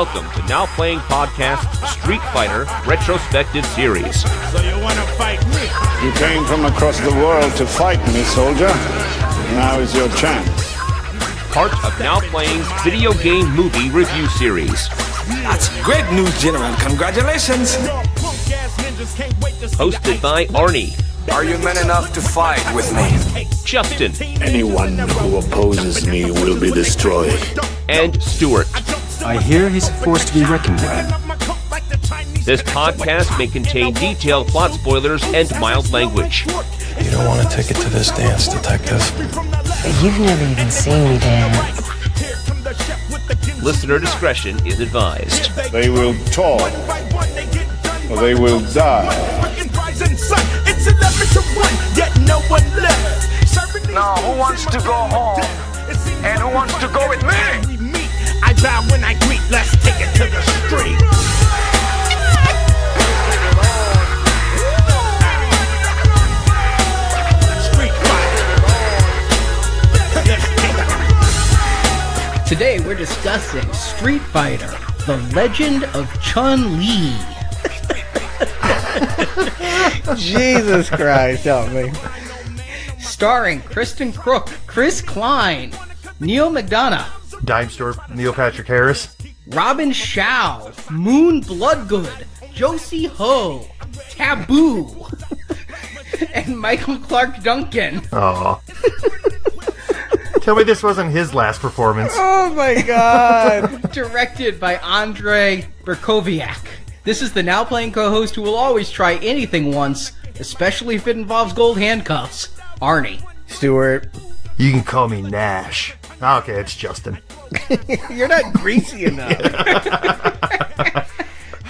Welcome to Now Playing Podcast's Street Fighter Retrospective Series. So you want to fight me? You came from across the world to fight me, soldier. Now is your chance. Part of Now Playing's video game movie review series. That's great news, General. Congratulations. Hosted by Arnie. Are you men enough to fight with me? Justin. Anyone who opposes me will be destroyed. And Stuart. I hear he's a force to be reckoned with. This podcast may contain detailed plot spoilers and mild language. You don't want a ticket to this dance, detective. You've never even seen me dance. Listener discretion is advised. They will talk, or they will die. Now, who wants to go home? And who wants to go with me? I bow when I greet, let's take it to the street. Street fight. Today we're discussing Street Fighter, The Legend of Chun-Li. Jesus Christ, help me. Starring Kristin Kreuk, Chris Klein, Neal McDonough, Dime Store, Neil Patrick Harris. Robin Shao, Moon Bloodgood, Josie Ho, Taboo, and Michael Clarke Duncan. Aw. Tell me this wasn't his last performance. Oh my God. Directed by Andrei Berkoviak. This is the Now Playing co-host who will always try anything once, especially if it involves gold handcuffs. Arnie. Stuart. You can call me Nash. Okay, it's Justin. You're not greasy enough.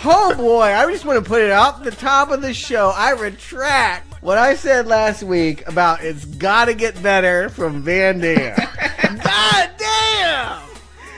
Oh boy, I just want to put it off the top of the show. I retract what I said last week about it's gotta get better from Van Damme. God damn!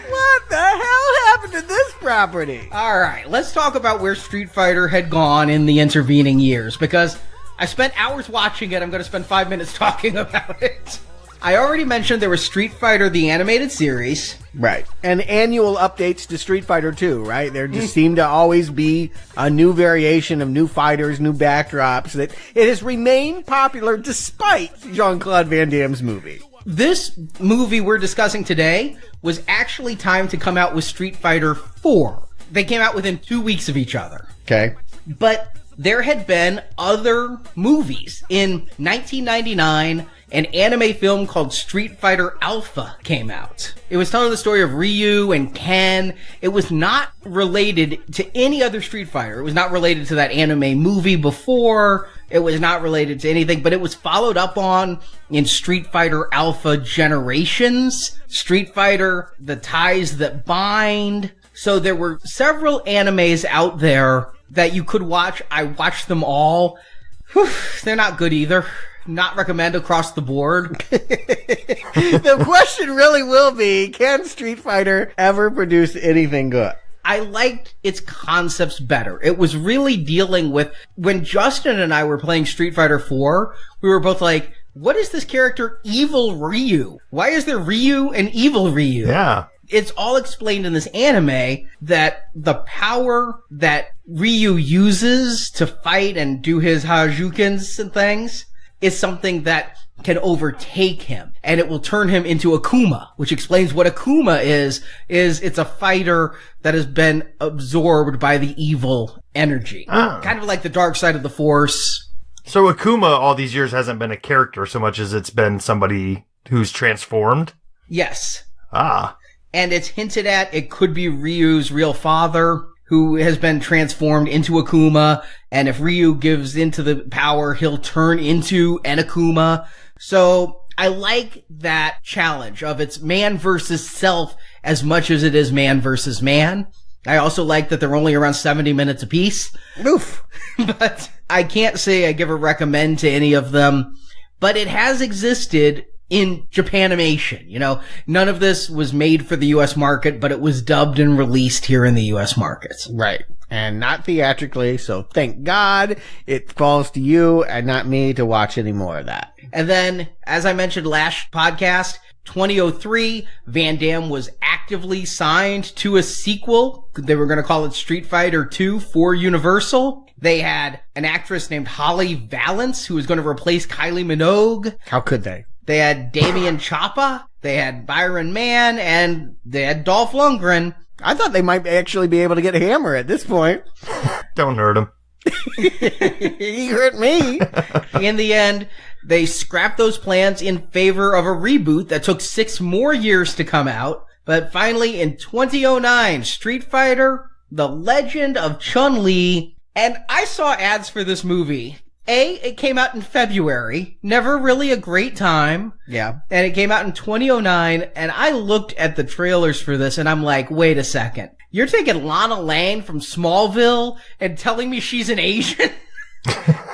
What the hell happened to this property? Alright, let's talk about where Street Fighter had gone in the intervening years, because I spent hours watching it. I'm going to spend 5 minutes talking about it. I already mentioned there was Street Fighter the Animated Series. Right. And annual updates to Street Fighter 2, right? There just seem to always be a new variation of new fighters, new backdrops. That it has remained popular despite Jean-Claude Van Damme's movie. This movie we're discussing today was actually timed to come out with Street Fighter 4. They came out within 2 weeks of each other. Okay. But there had been other movies. In 1999, an anime film called Street Fighter Alpha came out. It was telling the story of Ryu and Ken. It was not related to any other Street Fighter. It was not related to that anime movie before. It was not related to anything, but it was followed up on in Street Fighter Alpha Generations, Street Fighter The Ties That Bind. So there were several animes out there that you could watch. I watched them all. Whew, they're not good either. Not recommend across the board. The question really will be, can Street Fighter ever produce anything good? I liked its concepts better. It was really dealing with, when Justin and I were playing Street Fighter 4, we were both like, what is this character Evil Ryu? Why is there Ryu and Evil Ryu? Yeah. It's all explained in this anime that the power that Ryu uses to fight and do his Hajoukens and things is something that can overtake him, and it will turn him into Akuma, which explains what Akuma is it's a fighter that has been absorbed by the evil energy. Kind of like the dark side of the Force. So Akuma all these years hasn't been a character so much as it's been somebody who's transformed? Yes. Ah. And it's hinted at it could be Ryu's real father, who has been transformed into Akuma, and if Ryu gives into the power, he'll turn into an Akuma. So I like that challenge of it's man versus self as much as it is man versus man. I also like that they're only around 70 minutes apiece. Oof. But I can't say I give a recommend to any of them, but it has existed in Japanimation. You know, none of this was made for the U.S. market, but it was dubbed and released here in the U.S. markets. Right. And not theatrically, so thank God it falls to you and not me to watch any more of that. And then, as I mentioned last podcast, 2003, Van Damme was actively signed to a sequel. They were going to call it Street Fighter 2 for Universal. They had an actress named Holly Valance who was going to replace Kylie Minogue. How could they? They had Damian Chapa. They had Byron Mann, and they had Dolph Lundgren. I thought they might actually be able to get a Hammer at this point. Don't hurt him. He hurt me. In the end, they scrapped those plans in favor of a reboot that took 6 more years to come out. But finally, in 2009, Street Fighter, The Legend of Chun-Li. And I saw ads for this movie. It came out in February. Never really a great time. Yeah. And it came out in 2009. And I looked at the trailers for this and I'm like, wait a second. You're taking Lana Lang from Smallville and telling me she's an Asian?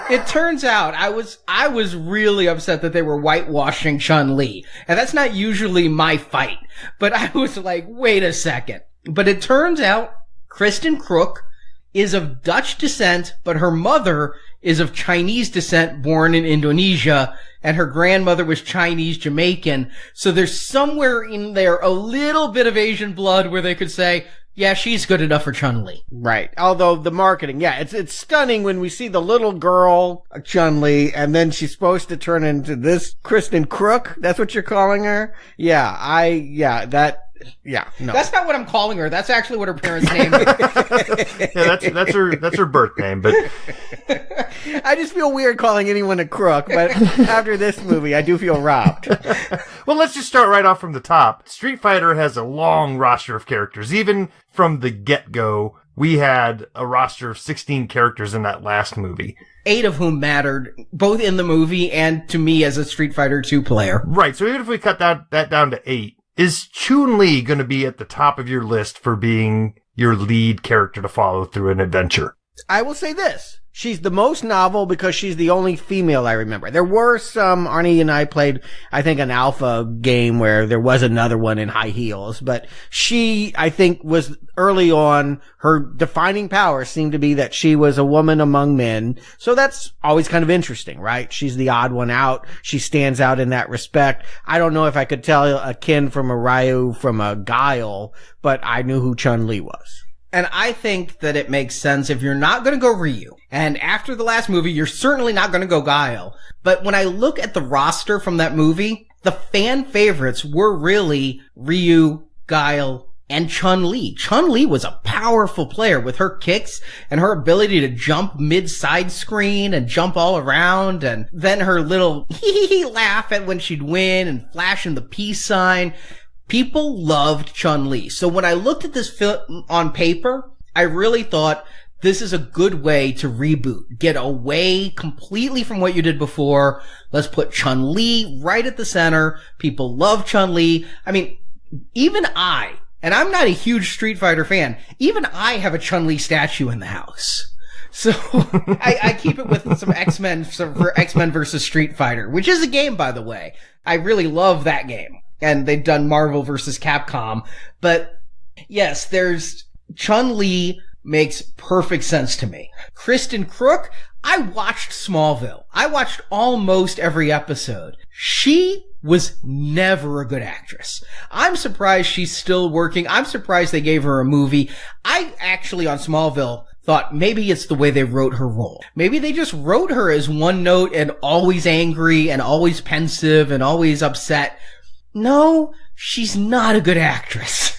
It turns out I was really upset that they were whitewashing Chun-Li. And that's not usually my fight. But I was like, wait a second. But it turns out Kristin Kreuk is of Dutch descent, but her mother is of Chinese descent, born in Indonesia, and her grandmother was Chinese Jamaican. So there's somewhere in there a little bit of Asian blood where they could say, yeah, she's good enough for Chun-Li. Right. Although the marketing, yeah, it's stunning when we see the little girl, Chun-Li, and then she's supposed to turn into this Kristin Kreuk. That's what you're calling her? Yeah, no. That's not what I'm calling her. That's actually what her parents named her. Yeah, that's her birth name, but I just feel weird calling anyone a crook, but after this movie, I do feel robbed. Well, let's just start right off from the top. Street Fighter has a long roster of characters. Even from the get-go, we had a roster of 16 characters in that last movie. 8 of whom mattered, both in the movie and to me as a Street Fighter 2 player. Right, so even if we cut that down to 8, is Chun-Li going to be at the top of your list for being your lead character to follow through an adventure? I will say this. She's the most novel because she's the only female I remember. There were some, Arnie and I played, I think, an alpha game where there was another one in high heels, but she, I think, was early on, her defining power seemed to be that she was a woman among men. So that's always kind of interesting, right? She's the odd one out. She stands out in that respect. I don't know if I could tell a Ken from a Ryu from a Guile, but I knew who Chun-Li was. And I think that it makes sense if you're not going to go Ryu. And after the last movie, you're certainly not going to go Guile. But when I look at the roster from that movie, the fan favorites were really Ryu, Guile, and Chun-Li. Chun-Li was a powerful player with her kicks and her ability to jump mid-side screen and jump all around. And then her little hee-hee laugh at when she'd win and flashing the peace sign. People loved Chun-Li. So when I looked at this film on paper, I really thought this is a good way to reboot. Get away completely from what you did before. Let's put Chun-Li right at the center. People love Chun-Li. I mean, even I, and I'm not a huge Street Fighter fan, even I have a Chun-Li statue in the house. So I keep it with some X-Men for X-Men versus Street Fighter, which is a game, by the way. I really love that game. And they've done Marvel versus Capcom. But yes, there's Chun-Li makes perfect sense to me. Kristin Kreuk, I watched Smallville. I watched almost every episode. She was never a good actress. I'm surprised she's still working. I'm surprised they gave her a movie. I actually, on Smallville, thought maybe it's the way they wrote her role. Maybe they just wrote her as one note and always angry and always pensive and always upset. No, she's not a good actress.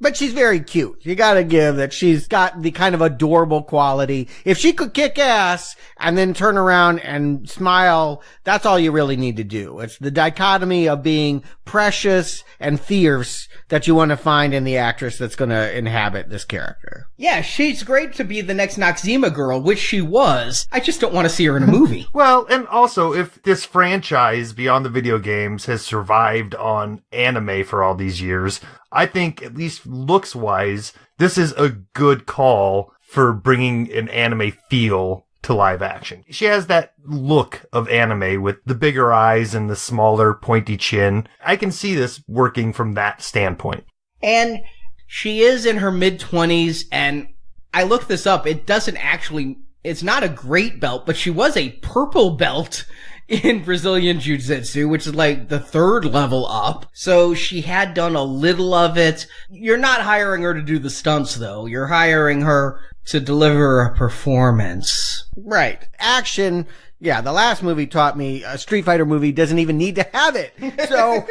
But she's very cute. You gotta give that she's got the kind of adorable quality. If she could kick ass and then turn around and smile, that's all you really need to do. It's the dichotomy of being precious and fierce that you want to find in the actress that's going to inhabit this character. Yeah, she's great to be the next Noxzema girl, which she was. I just don't want to see her in a movie. Well, and also, if this franchise beyond the video games has survived on anime for all these years, I think, at least looks-wise, this is a good call for bringing an anime feel to live action. She has that look of anime with the bigger eyes and the smaller, pointy chin. I can see this working from that standpoint. And she is in her mid-20s, and I looked this up. It's not a great belt, but she was a purple belt in Brazilian Jiu-Jitsu, which is like the 3rd level up. So she had done a little of it. You're not hiring her to do the stunts, though. You're hiring her to deliver a performance. Right. Action. Yeah, the last movie taught me a Street Fighter movie doesn't even need to have it. So,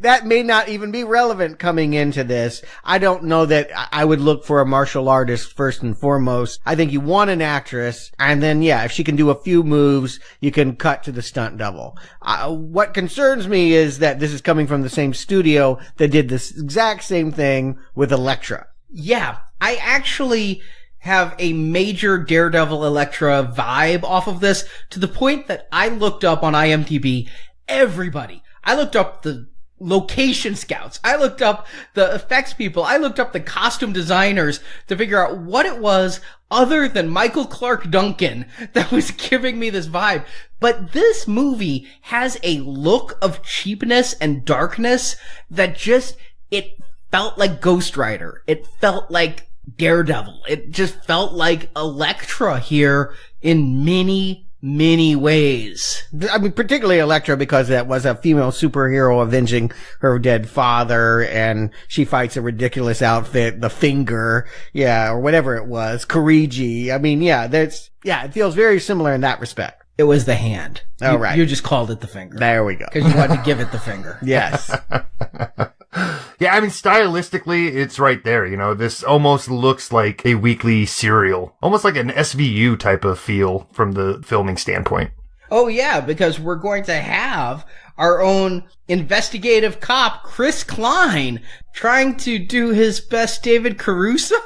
that may not even be relevant coming into this. I don't know that I would look for a martial artist first and foremost. I think you want an actress, and then, if she can do a few moves, you can cut to the stunt double. What concerns me is that this is coming from the same studio that did this exact same thing with Elektra. Yeah, I actually have a major Daredevil Elektra vibe off of this, to the point that I looked up on IMDb everybody. I looked up the location scouts. I looked up the effects people. I looked up the costume designers to figure out what it was other than Michael Clarke Duncan that was giving me this vibe. But this movie has a look of cheapness and darkness that it felt like Ghost Rider. It felt like Daredevil. It just felt like Elektra here in many, many ways. I mean, particularly Elektra, because that was a female superhero avenging her dead father, and she fights a ridiculous outfit, the Finger, or whatever it was, Kirigi. I mean, it feels very similar in that respect. It was the hand. Oh, right. You just called it the Finger. There we go. Because you wanted to give it the finger. Yes. Yeah, I mean, stylistically, it's right there. This almost looks like a weekly serial. Almost like an SVU type of feel from the filming standpoint. Oh, yeah, because we're going to have our own investigative cop, Chris Klein, trying to do his best David Caruso.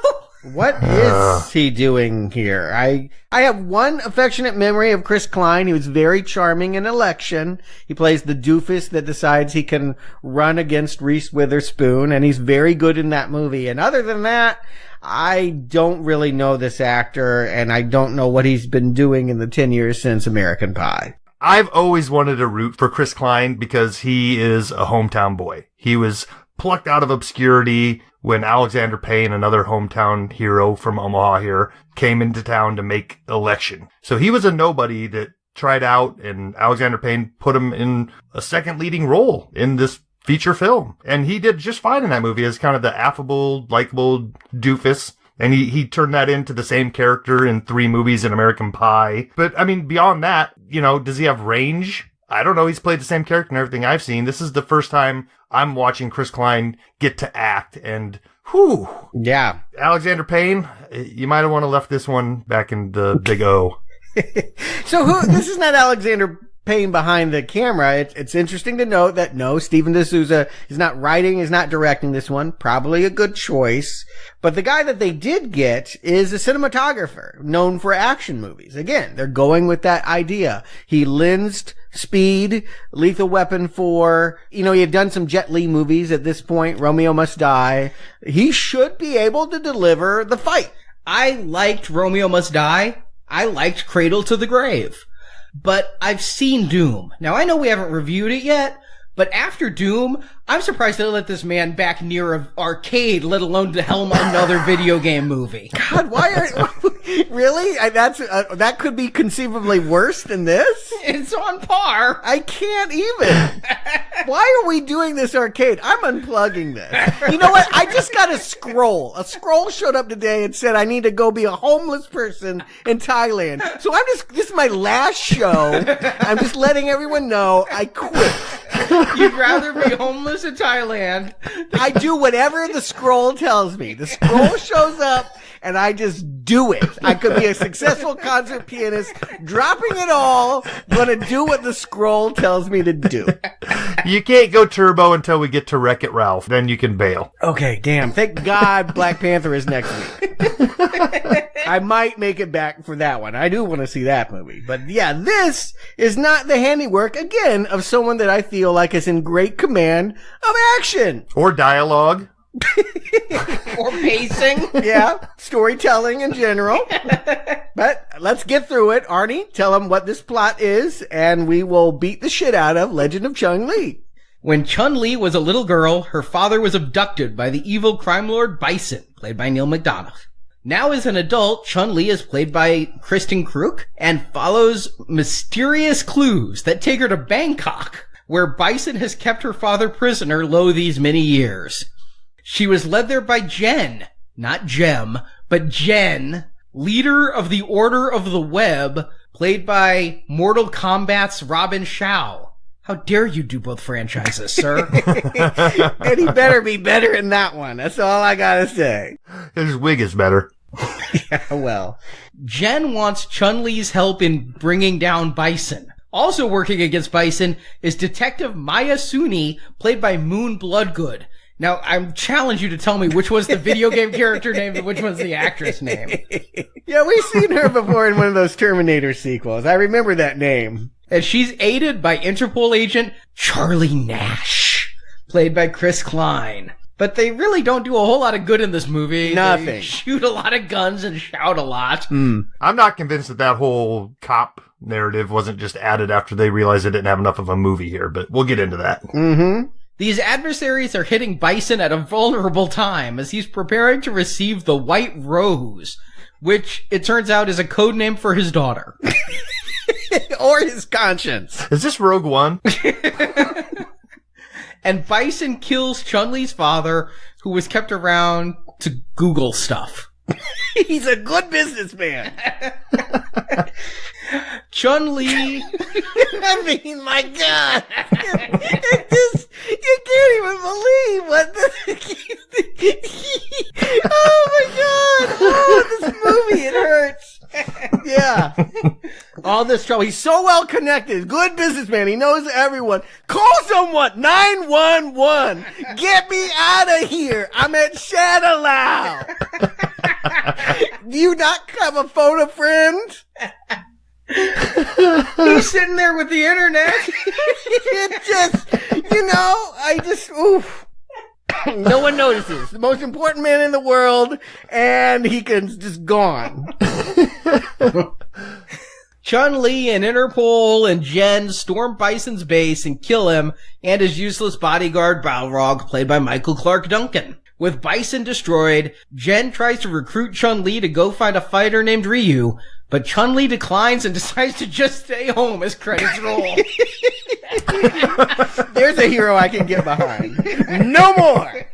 What is he doing here? I have one affectionate memory of Chris Klein. He was very charming in Election. He plays the doofus that decides he can run against Reese Witherspoon, and he's very good in that movie. And other than that, I don't really know this actor, and I don't know what he's been doing in the 10 years since American Pie. I've always wanted to root for Chris Klein because he is a hometown boy. He was plucked out of obscurity when Alexander Payne, another hometown hero from Omaha here, came into town to make Election. So he was a nobody that tried out, and Alexander Payne put him in a second leading role in this feature film. And he did just fine in that movie as kind of the affable, likable doofus. And he turned that into the same character in 3 movies in American Pie. But, I mean, beyond that, does he have range? I don't know. He's played the same character in everything I've seen. This is the first time I'm watching Chris Klein get to act, and whew. Yeah. Alexander Payne, you might have want to left this one back in the Big O. So this is not Alexander Payne behind the camera. It's interesting to note that no, Stephen D'Souza is not writing, is not directing this one. Probably a good choice. But the guy that they did get is a cinematographer known for action movies. Again, they're going with that idea. He lensed Speed, Lethal Weapon 4. He had done some Jet Li movies at this point, Romeo Must Die. He should be able to deliver the fight. I liked Romeo Must Die. I liked Cradle to the Grave. But I've seen Doom. Now, I know we haven't reviewed it yet, but after Doom, I'm surprised they let this man back near an arcade, let alone to helm another video game movie. God, why are... Really? That could be conceivably worse than this? It's on par. I can't even. Why are we doing this arcade? I'm unplugging this. You know what? I just got a scroll. A scroll showed up today and said I need to go be a homeless person in Thailand. So this is my last show. I'm just letting everyone know I quit. You'd rather be homeless in Thailand. I do whatever the scroll tells me. The scroll shows up and I just do it. I could be a successful concert pianist, dropping it all, gonna do what the scroll tells me to do. You can't go turbo until we get to Wreck-It Ralph. Then you can bail. Okay, damn. Thank God Black Panther is next week. I might make it back for that one. I do want to see that movie. But yeah, this is not the handiwork, again, of someone that I feel like is in great command of action. Or dialogue. Or pacing. Yeah, storytelling in general. But let's get through it. Arnie, tell them what this plot is, and we will beat the shit out of Legend of Chun-Li. When Chun-Li was a little girl, her father was abducted by the evil crime lord Bison, played by Neal McDonough. Now as an adult, Chun-Li is played by Kristin Kreuk and follows mysterious clues that take her to Bangkok, where Bison has kept her father prisoner lo these many years. She was led there by Jen, not Jem, but Jen, leader of the Order of the Web, played by Mortal Kombat's Robin Shao. How dare you do both franchises, sir? And he better be better in that one. That's all I gotta say. His wig is better. Yeah, well. Jen wants Chun-Li's help in bringing down Bison. Also working against Bison is Detective Maya Suni, played by Moon Bloodgood. Now, I challenge you to tell me which was the video game character name and which one's the actress name. Yeah, we've seen her before in one of those Terminator sequels. I remember that name. And she's aided by Interpol agent Charlie Nash, played by Chris Klein. But they really don't do a whole lot of good in this movie. Nothing. They shoot a lot of guns and shout a lot. I'm not convinced that whole cop narrative wasn't just added after they realized they didn't have enough of a movie here, but we'll get into that. Mm-hmm. These adversaries are hitting Bison at a vulnerable time as he's preparing to receive the White Rose, which it turns out is a code name for his daughter. Or his conscience. Is this Rogue One? And Bison kills Chun-Li's father, who was kept around to Google stuff. He's a good businessman. Chun-Li... I mean, my God. You can't even believe what Oh, my God. Oh, this movie, it hurts. Yeah. All this trouble. He's so well connected. Good businessman. He knows everyone. Call someone. 911. Get me out of here. I'm at Shadowlow. Do you not have a phone a friend? He's sitting there with the internet. It just, oof. No one notices. The most important man in the world, and he can just gone. Chun-Li and Interpol and Jen storm Bison's base and kill him and his useless bodyguard Balrog, played by Michael Clarke Duncan. With Bison destroyed, Jen tries to recruit Chun-Li to go find a fighter named Ryu, but Chun-Li declines and decides to just stay home as credits roll. There's a hero I can get behind. No more!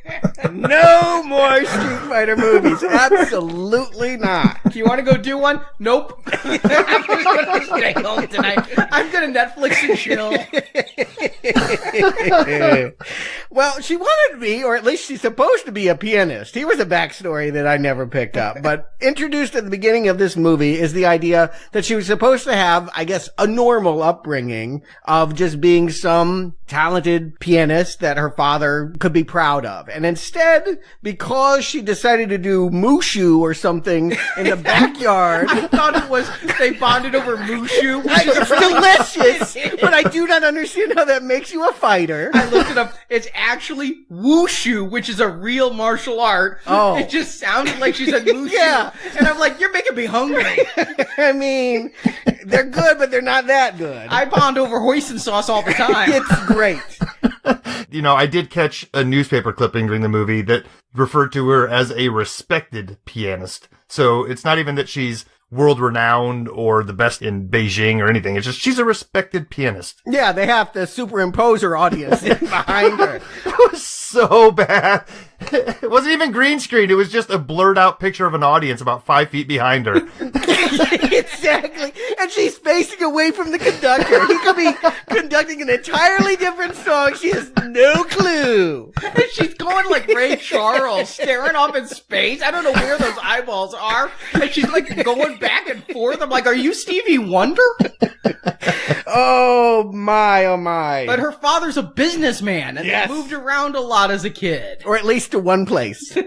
No more Street Fighter movies. Absolutely not. Do you want to go do one? Nope. I'm just going to stay home tonight. I'm going to Netflix and chill. Well, she wanted to be, or at least she's supposed to be, a pianist. He was a backstory that I never picked up. But introduced at the beginning of this movie is the idea that she was supposed to have, I guess, a normal upbringing of just being some talented pianist that her father could be proud of. And instead, because she decided to do Mushu or something in the backyard. I thought it was they bonded over Mushu, which is It's delicious, but I do not understand how that makes you a fighter. I looked it up. It's actually Wushu, which is a real martial art. Oh. It just sounded like she said Mushu. Yeah. And I'm like, you're making me hungry. I mean, they're good, but they're not that good. I bond over hoisin sauce all the time. It's great. You know, I did catch a newspaper clipping during the movie that referred to her as a respected pianist. So it's not even that she's world-renowned or the best in Beijing or anything. It's just she's a respected pianist. Yeah, they have to superimpose her audience behind her. It was so bad. It wasn't even green screen. It was just a blurred out picture of an audience about 5 feet behind her. Exactly. And she's facing away from the conductor. He could be conducting an entirely different song. She has no clue. And she's going like Ray Charles, staring off in space. I don't know where those eyeballs are. And she's like going back and forth. I'm like, are you Stevie Wonder? Oh my, oh my. But her father's a businessman, and Yes. they moved around a lot as a kid. Or at least to one place.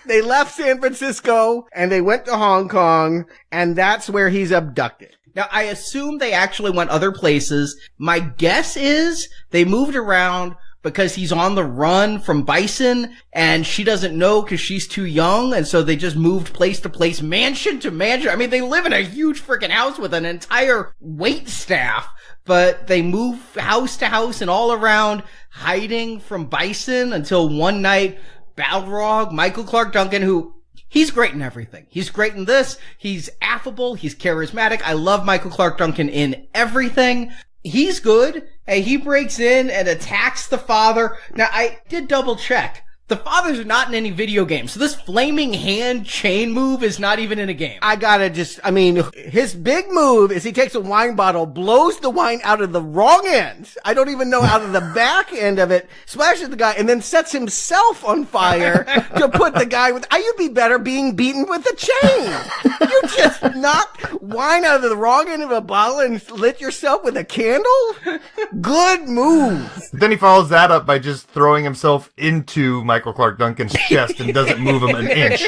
They left San Francisco and they went to Hong Kong, and that's where he's abducted. Now, I assume they actually went other places. My guess is they moved around because he's on the run from Bison, and she doesn't know because she's too young, and so they just moved place to place, mansion to mansion. I mean, they live in a huge freaking house with an entire wait staff, but they move house to house and all around, hiding from Bison until one night, Balrog, Michael Clarke Duncan, who He's great in everything. He's great in this. He's affable. He's charismatic. I love Michael Clarke Duncan in everything. He's good. Hey, he breaks in and attacks the father. Now, I did double check. The fathers are not in any video game, so this flaming hand chain move is not even in a game. His big move is he takes a wine bottle, blows the wine out of the wrong end. I don't even know out of the back end of it, splashes the guy, and then sets himself on fire to put the guy with, you'd be better being beaten with a chain. You just knocked wine out of the wrong end of a bottle and lit yourself with a candle? Good move. Then he follows that up by just throwing himself into Michael Clarke Duncan's chest and doesn't move him an inch.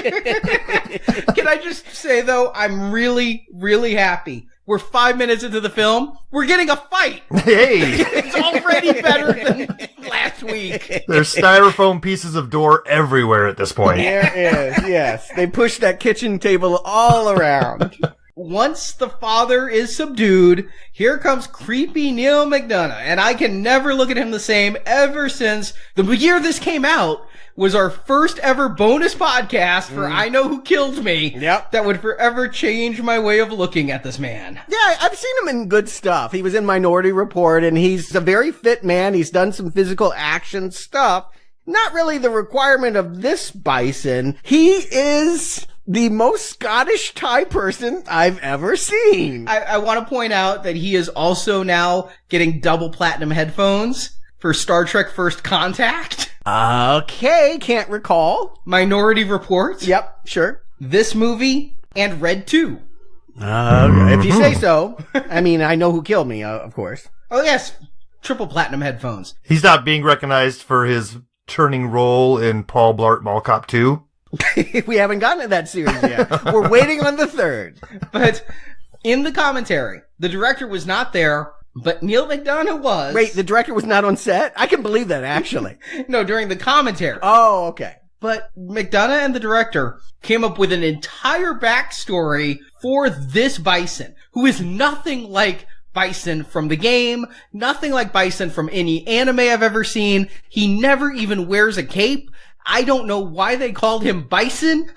Can I just say, though, I'm really, really happy. We're 5 minutes into the film. We're getting a fight. Hey! It's already better than last week. There's styrofoam pieces of door everywhere at this point. There is, yes. They push that kitchen table all around. Once the father is subdued, here comes creepy Neal McDonough, and I can never look at him the same ever since the year this came out was our first ever bonus podcast for I Know Who Killed Me. Yep. That would forever change my way of looking at this man. Yeah, I've seen him in good stuff. He was in Minority Report, and he's a very fit man. He's done some physical action stuff. Not really the requirement of this Bison. He is the most Scottish Thai person I've ever seen. I want to point out that he is also now getting double platinum headphones for Star Trek First Contact. Okay, can't recall. Minority Report. Yep, sure. This movie and Red 2. If you say so. I Know Who Killed Me, of course. Oh, yes. Triple platinum headphones. He's not being recognized for his turning role in Paul Blart Mall Cop 2. We haven't gotten to that series yet. We're waiting on the third. But in the commentary, the director was not there, but Neal McDonough was. Wait, the director was not on set? I can believe that, actually. No, during the commentary. Oh, okay. But McDonough and the director came up with an entire backstory for this Bison, who is nothing like Bison from the game, nothing like Bison from any anime I've ever seen. He never even wears a cape. I don't know why they called him Bison.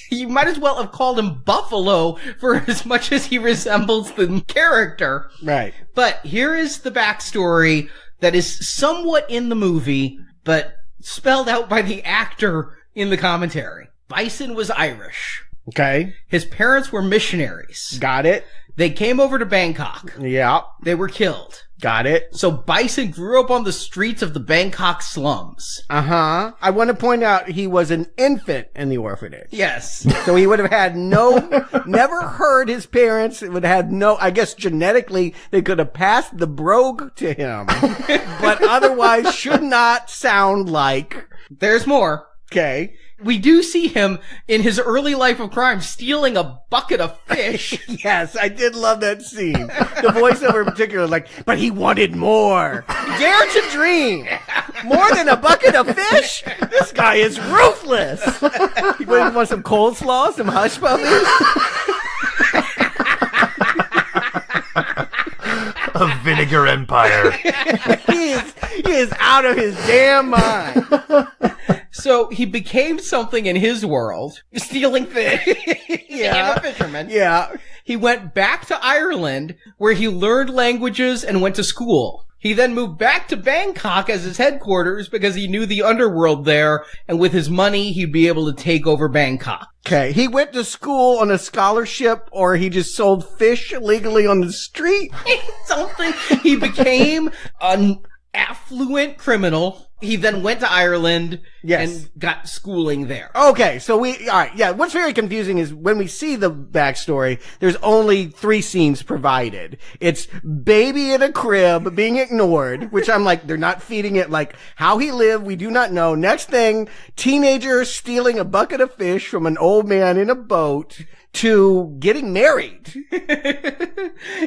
You might as well have called him Buffalo for as much as he resembles the character. Right. But here is the backstory that is somewhat in the movie, but spelled out by the actor in the commentary. Bison was Irish. Okay. His parents were missionaries. Got it. They came over to Bangkok. Yeah. They were killed. Got it. So Bison grew up on the streets of the Bangkok slums. Uh-huh. I want to point out he was an infant in the orphanage. Yes. So he would have had never heard his parents. It would have had I guess genetically they could have passed the brogue to him. But otherwise should not sound like. There's more. Okay. We do see him in his early life of crime stealing a bucket of fish. Yes, I did love that scene. The voiceover in particular, like, but he wanted more. Dare to dream. More than a bucket of fish? This guy is ruthless. You want some coleslaw, some hush puppies? A vinegar empire. He is out of his damn mind. So he became something in his world, stealing fish. Yeah. Became a fisherman. Yeah. He went back to Ireland, where he learned languages and went to school. He then moved back to Bangkok as his headquarters because he knew the underworld there, and with his money, he'd be able to take over Bangkok. Okay. He went to school on a scholarship, or he just sold fish illegally on the street? Something. He became an affluent criminal. He then went to Ireland and got schooling there. Okay, so all right, yeah, what's very confusing is when we see the backstory, there's only 3 scenes provided. It's baby in a crib being ignored, which I'm like, they're not feeding it, like, how he lived, we do not know. Next thing, teenager stealing a bucket of fish from an old man in a boat, to getting married.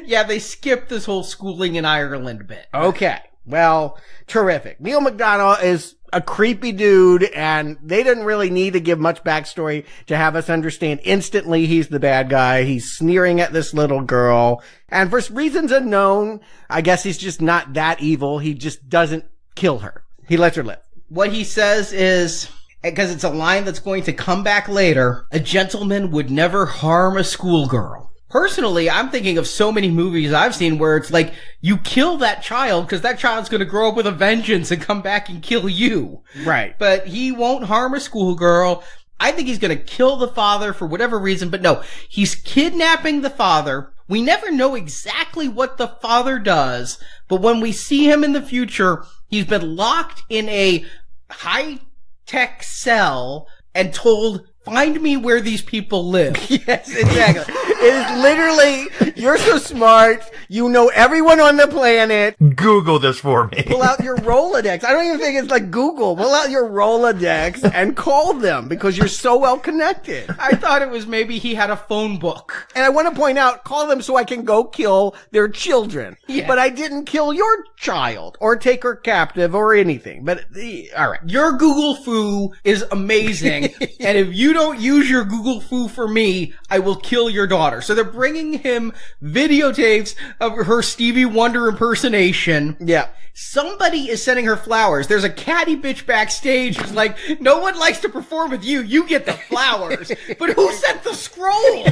Yeah, they skipped this whole schooling in Ireland bit. Okay. Well, terrific. Neal McDonough is a creepy dude, and they didn't really need to give much backstory to have us understand instantly he's the bad guy. He's sneering at this little girl. And for reasons unknown, I guess he's just not that evil. He just doesn't kill her. He lets her live. What he says is, because it's a line that's going to come back later. A gentleman would never harm a schoolgirl. Personally, I'm thinking of so many movies I've seen where it's like, you kill that child because that child's going to grow up with a vengeance and come back and kill you. Right. But he won't harm a schoolgirl. I think he's going to kill the father for whatever reason, but no, he's kidnapping the father. We never know exactly what the father does, but when we see him in the future, he's been locked in a high-tech cell and told, find me where these people live. Yes, exactly. It is literally, you're so smart, you know everyone on the planet. Google this for me. Pull out your Rolodex. I don't even think it's like Google. Pull out your Rolodex and call them because you're so well connected. I thought it was maybe he had a phone book. And I want to point out, call them so I can go kill their children. Yeah. But I didn't kill your child or take her captive or anything. But, all right. Your Google Foo is amazing. And if you don't use your Google Foo for me, I will kill your daughter. So they're bringing him videotapes of her Stevie Wonder impersonation. Yeah. Somebody is sending her flowers. There's a catty bitch backstage who's like, no one likes to perform with you. You get the flowers. But who sent the scroll?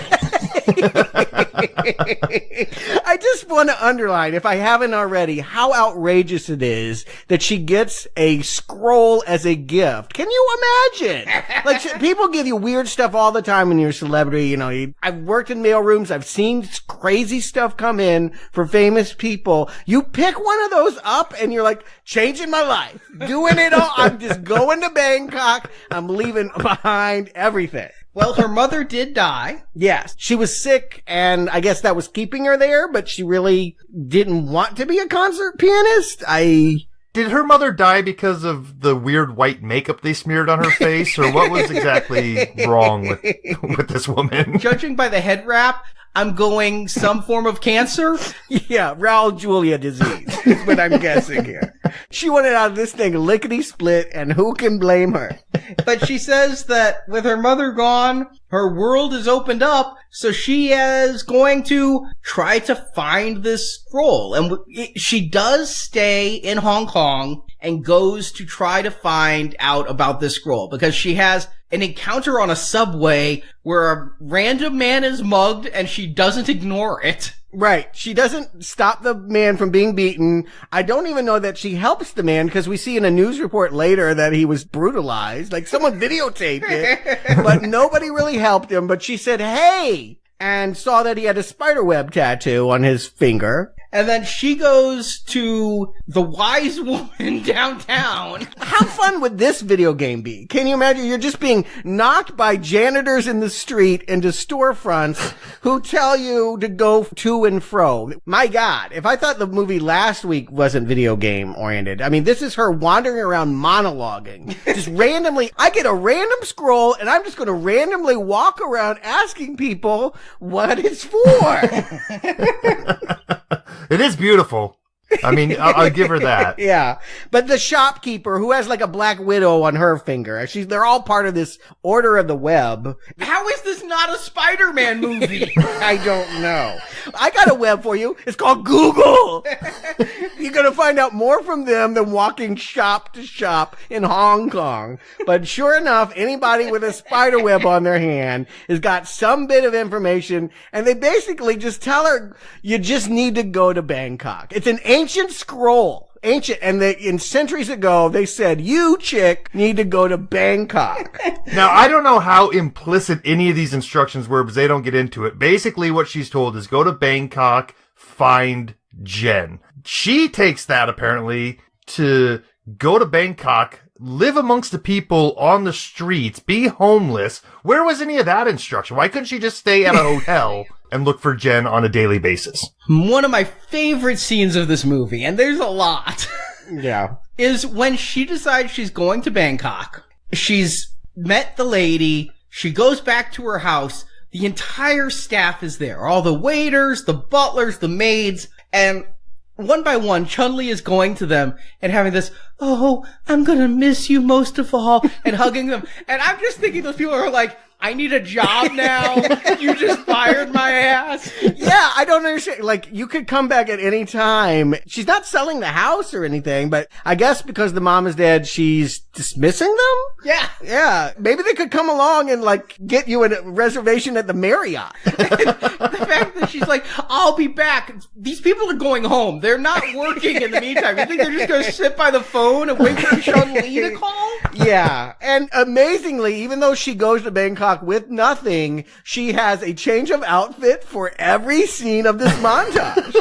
I just want to underline, if I haven't already, how outrageous it is that she gets a scroll as a gift. Can you imagine? Like, people give you weird stuff all the time when you're a celebrity. You know, I've worked in mail rooms. I've seen crazy stuff come in for famous people. You pick one of those up and you're like, changing my life, doing it all. I'm just going to Bangkok. I'm leaving behind everything. Well, her mother did die. Yes. She was sick, and I guess that was keeping her there, but she really didn't want to be a concert pianist. Did her mother die because of the weird white makeup they smeared on her face, or what was exactly wrong with this woman? Judging by the head wrap, I'm going some form of cancer. Yeah, Raul Julia disease is what I'm guessing here. She wanted out of this thing lickety-split, and who can blame her? But she says that with her mother gone, her world is opened up, so she is going to try to find this scroll. And she does stay in Hong Kong and goes to try to find out about this scroll because she has an encounter on a subway where a random man is mugged and she doesn't ignore it. Right. She doesn't stop the man from being beaten. I don't even know that she helps the man because we see in a news report later that he was brutalized. Like someone videotaped it, but nobody really helped him. But she said, hey, and saw that he had a spiderweb tattoo on his finger. And then she goes to the wise woman downtown. How fun would this video game be? Can you imagine? You're just being knocked by janitors in the street into storefronts who tell you to go to and fro. My God, if I thought the movie last week wasn't video game oriented, I mean, this is her wandering around monologuing. Just randomly, I get a random scroll and I'm just going to randomly walk around asking people what it's for. It is beautiful. I mean, I'll give her that. Yeah. But the shopkeeper who has like a black widow on her finger, they're all part of this Order of the Web. How is this not a Spider-Man movie? I don't know. I got a web for you. It's called Google. You're going to find out more from them than walking shop to shop in Hong Kong. But sure enough, anybody with a spider web on their hand has got some bit of information, and they basically just tell her, you just need to go to Bangkok. It's an ancient scroll. Ancient, and in centuries ago, they said, you chick need to go to Bangkok. Now, I don't know how implicit any of these instructions were, because they don't get into it. Basically, what she's told is go to Bangkok, find Jen. She takes that, apparently, to go to Bangkok, live amongst the people on the streets, be homeless. Where was any of that instruction? Why couldn't she just stay at a hotel and look for Jen on a daily basis? One of my favorite scenes of this movie, and there's a lot, yeah, is when she decides she's going to Bangkok. She's met the lady. She goes back to her house. The entire staff is there. All the waiters, the butlers, the maids, and one by one, Chun-Li is going to them and having this, oh, I'm gonna miss you most of all, and hugging them. And I'm just thinking those people are like, I need a job now. You just fired my ass. Yeah, I don't understand. Like, you could come back at any time. She's not selling the house or anything, but I guess because the mom is dead, she's dismissing them? Yeah. Yeah. Maybe they could come along and, like, get you a reservation at the Marriott. The fact that she's like, I'll be back. These people are going home. They're not working in the meantime. You think they're just going to sit by the phone and wait for Chun-Li to call? Yeah. And amazingly, even though she goes to Bangkok with nothing, she has a change of outfit for every scene of this montage.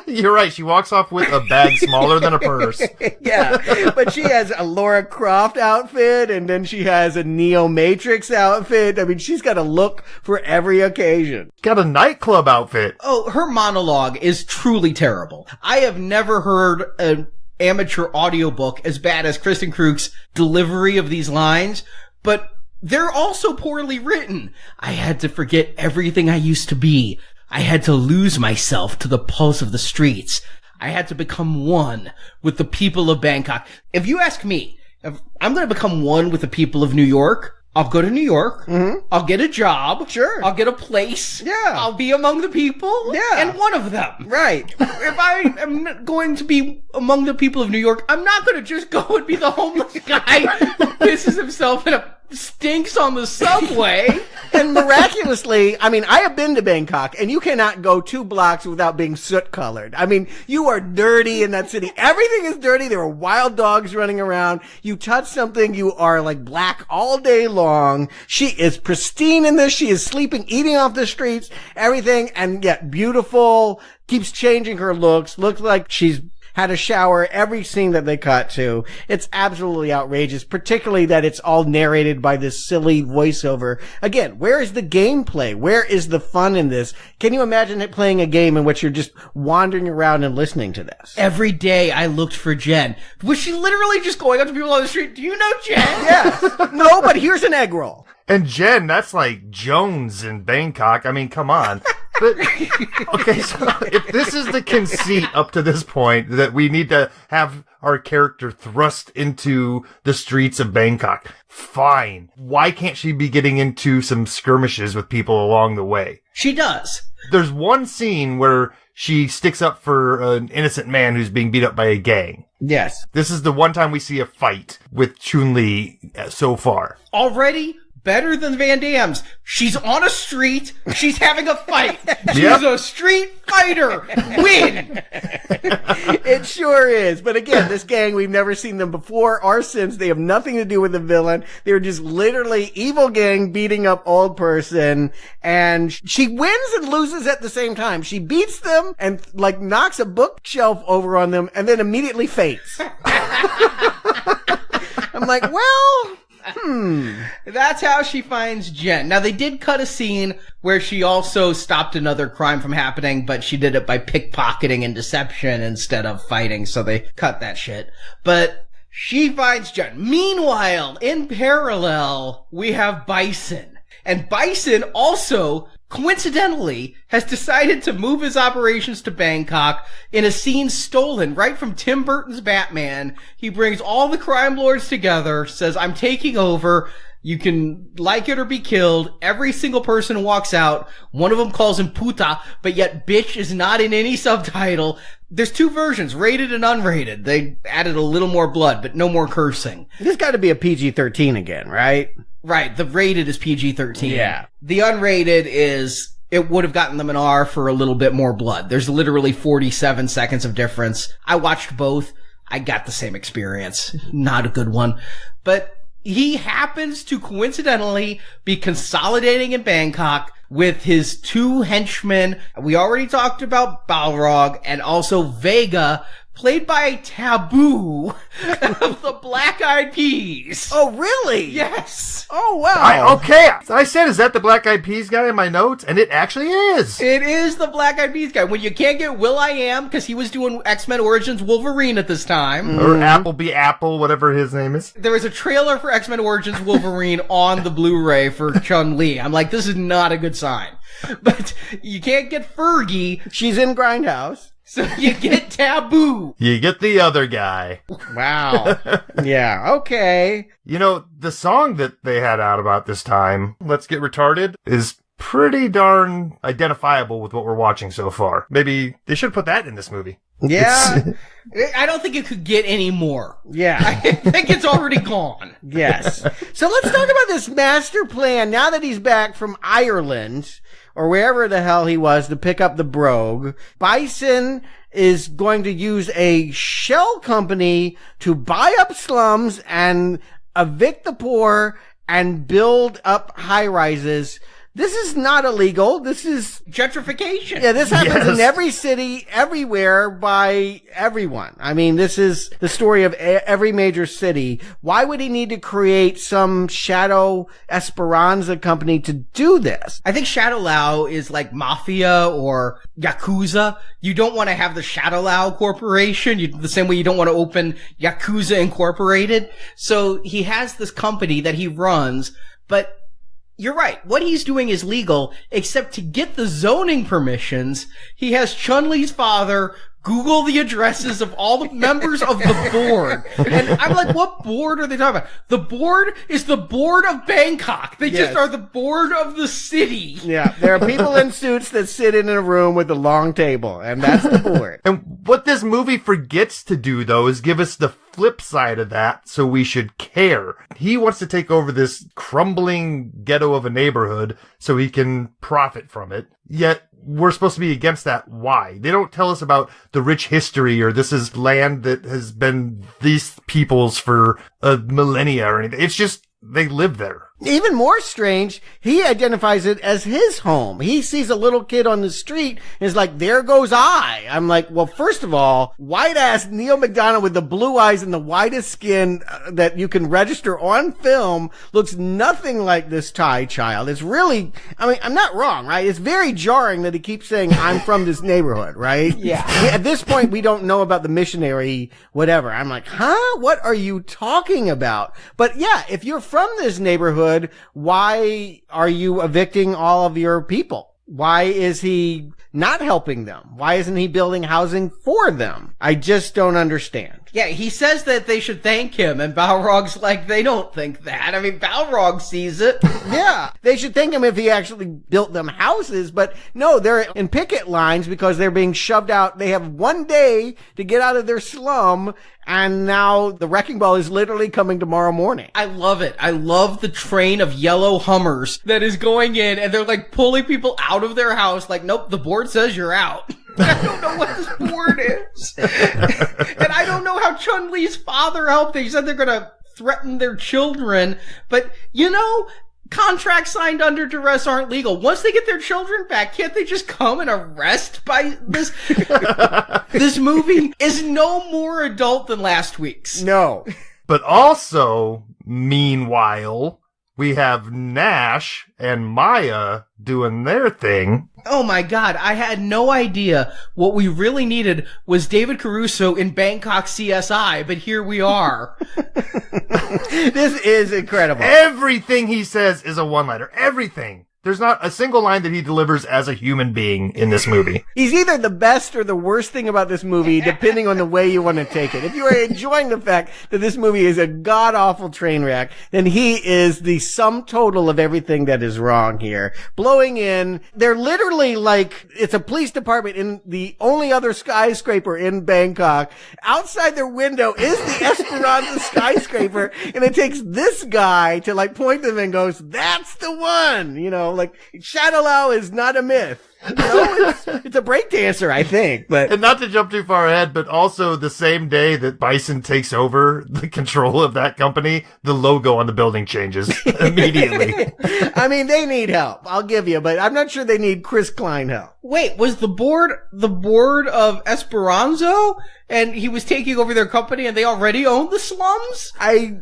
You're right. She walks off with a bag smaller than a purse. Yeah. But she has a Laura Croft outfit, and then she has a Neo Matrix outfit. I mean, she's got a look for every occasion. Got a nightclub outfit. Oh, her monologue is truly terrible. I have never heard an amateur audiobook as bad as Kristin Kreuk's delivery of these lines, but they're also poorly written. I had to forget everything I used to be. I had to lose myself to the pulse of the streets. I had to become one with the people of Bangkok. If you ask me, if I'm going to become one with the people of New York, I'll go to New York. Mm-hmm. I'll get a job. Sure. I'll get a place. Yeah. I'll be among the people. Yeah. And one of them. Right. If I am going to be among the people of New York, I'm not going to just go and be the homeless guy who pisses himself and stinks on the subway. And miraculously, I mean, I have been to Bangkok, and you cannot go 2 blocks without being soot-colored. I mean, you are dirty in that city. Everything is dirty. There are wild dogs running around. You touch something, you are like black all day long. She is pristine in this. She is sleeping, eating off the streets, everything, and yet beautiful, keeps changing her looks like she's had a shower every scene that they cut to. It's absolutely outrageous, particularly that it's all narrated by this silly voiceover. Again, where is the gameplay? Where is the fun in this? Can you imagine it playing a game in which you're just wandering around and listening to this? Every day I looked for Jen. Was she literally just going up to people on the street? Do you know Jen? Yes. No, but here's an egg roll. And Jen, that's like Jones in Bangkok. I mean, come on. But, okay, so if this is the conceit up to this point, that we need to have our character thrust into the streets of Bangkok, fine. Why can't she be getting into some skirmishes with people along the way? She does. There's one scene where she sticks up for an innocent man who's being beat up by a gang. Yes. This is the one time we see a fight with Chun-Li so far. Already better than Van Damme's. She's on a street. She's having a fight. She's Yep. a street fighter. Win. It sure is. But again, this gang, we've never seen them before or since. They have nothing to do with the villain. They're just literally evil gang beating up old person. And she wins and loses at the same time. She beats them and like knocks a bookshelf over on them and then immediately faints. I'm like, well, That's how she finds Jen. Now, they did cut a scene where she also stopped another crime from happening, but she did it by pickpocketing and deception instead of fighting, so they cut that shit. But she finds Jen. Meanwhile, in parallel, we have Bison. And Bison also, coincidentally, has decided to move his operations to Bangkok in a scene stolen right from Tim Burton's Batman. He brings all the crime lords together, says, I'm taking over. You can like it or be killed. Every single person walks out. One of them calls him puta, but yet bitch is not in any subtitle. There's 2 versions, rated and unrated. They added a little more blood, but no more cursing. this got to be a PG-13 again, right? Right, the rated is PG-13. Yeah. The unrated is, it would have gotten them an R for a little bit more blood. There's literally 47 seconds of difference. I watched both. I got the same experience. Not a good one. But he happens to coincidentally be consolidating in Bangkok with his 2 henchmen. We already talked about Balrog and also Vega, played by Taboo of the Black Eyed Peas. Oh, really? Yes. Oh, wow. I said, is that the Black Eyed Peas guy in my notes? And it actually is. It is the Black Eyed Peas guy. When you can't get Will.i.am, because he was doing X-Men Origins Wolverine at this time. Or Appleby Apple, whatever his name is. There was a trailer for X-Men Origins Wolverine on the Blu-ray for Chun-Li. I'm like, this is not a good sign. But you can't get Fergie. She's in Grindhouse. So you get Taboo. You get the other guy. Wow. Yeah, okay. You know, the song that they had out about this time, Let's Get Retarded, is pretty darn identifiable with what we're watching so far. Maybe they should put that in this movie. Yeah. I don't think it could get any more. Yeah. I think it's already gone. Yes. So let's talk about this master plan now that he's back from Ireland, or wherever the hell he was, to pick up the brogue. Bison is going to use a shell company to buy up slums and evict the poor and build up high-rises. This is not illegal. This is gentrification. Yeah, this happens in every city, everywhere, by everyone. I mean, this is the story of every major city. Why would he need to create some shadow Esperanza company to do this? I think Shadow Lao is like mafia or Yakuza. You don't want to have the Shadow Lao Corporation, the same way you don't want to open Yakuza Incorporated. So he has this company that he runs, but you're right. What he's doing is legal, except to get the zoning permissions, he has Chun-Li's father Google the addresses of all the members of the board. And I'm like, what board are they talking about? The board is the board of Bangkok. They just are the board of the city. Yeah, there are people in suits that sit in a room with a long table, and that's the board. And what this movie forgets to do, though, is give us the flip side of that, so we should care. He wants to take over this crumbling ghetto of a neighborhood so he can profit from it. Yet we're supposed to be against that. Why? They don't tell us about the rich history or this is land that has been these people's for a millennia or anything. It's just they live there. Even more strange, he identifies it as his home. He sees a little kid on the street and is like, there goes I. I'm like, well, first of all, white-ass Neal McDonough with the blue eyes and the whitest skin that you can register on film looks nothing like this Thai child. It's really, I mean, I'm not wrong, right? It's very jarring that he keeps saying, I'm from this neighborhood, right? Yeah. At this point, we don't know about the missionary, whatever. I'm like, huh? What are you talking about? But yeah, if you're from this neighborhood, why are you evicting all of your people? Why is he not helping them? Why isn't he building housing for them? I just don't understand. Yeah, he says that they should thank him, and Balrog's like, they don't think that. I mean, Balrog sees it. Yeah, they should thank him if he actually built them houses, but no, they're in picket lines because they're being shoved out. They have one day to get out of their slum, and now the wrecking ball is literally coming tomorrow morning. I love it. I love the train of yellow Hummers that is going in, and they're like pulling people out of their house like, nope, the board says you're out. I don't know what this board is. And I don't know how Chun-Li's father helped. They said they're going to threaten their children. But, you know, contracts signed under duress aren't legal. Once they get their children back, can't they just come and arrest by this? This movie is no more adult than last week's. No. But also, meanwhile, we have Nash and Maya doing their thing. Oh my God, I had no idea what we really needed was David Caruso in Bangkok CSI, but here we are. This is incredible. Everything he says is a one-liner. Everything. There's not a single line that he delivers as a human being in this movie. He's either the best or the worst thing about this movie, depending on the way you want to take it. If you are enjoying the fact that this movie is a god-awful train wreck, then he is the sum total of everything that is wrong here. Blowing in, they're literally like, it's a police department in the only other skyscraper in Bangkok. Outside their window is the Esperanza skyscraper, and it takes this guy to like point them and goes, that's the one, you know. Like, Shadow Lao is not a myth. No, it's a breakdancer, I think. But and not to jump too far ahead, but also the same day that Bison takes over the control of that company, the logo on the building changes immediately. I mean, they need help. I'll give you, but I'm not sure they need Chris Klein help. Wait, was the board of Esperanza? And he was taking over their company and they already owned the slums? I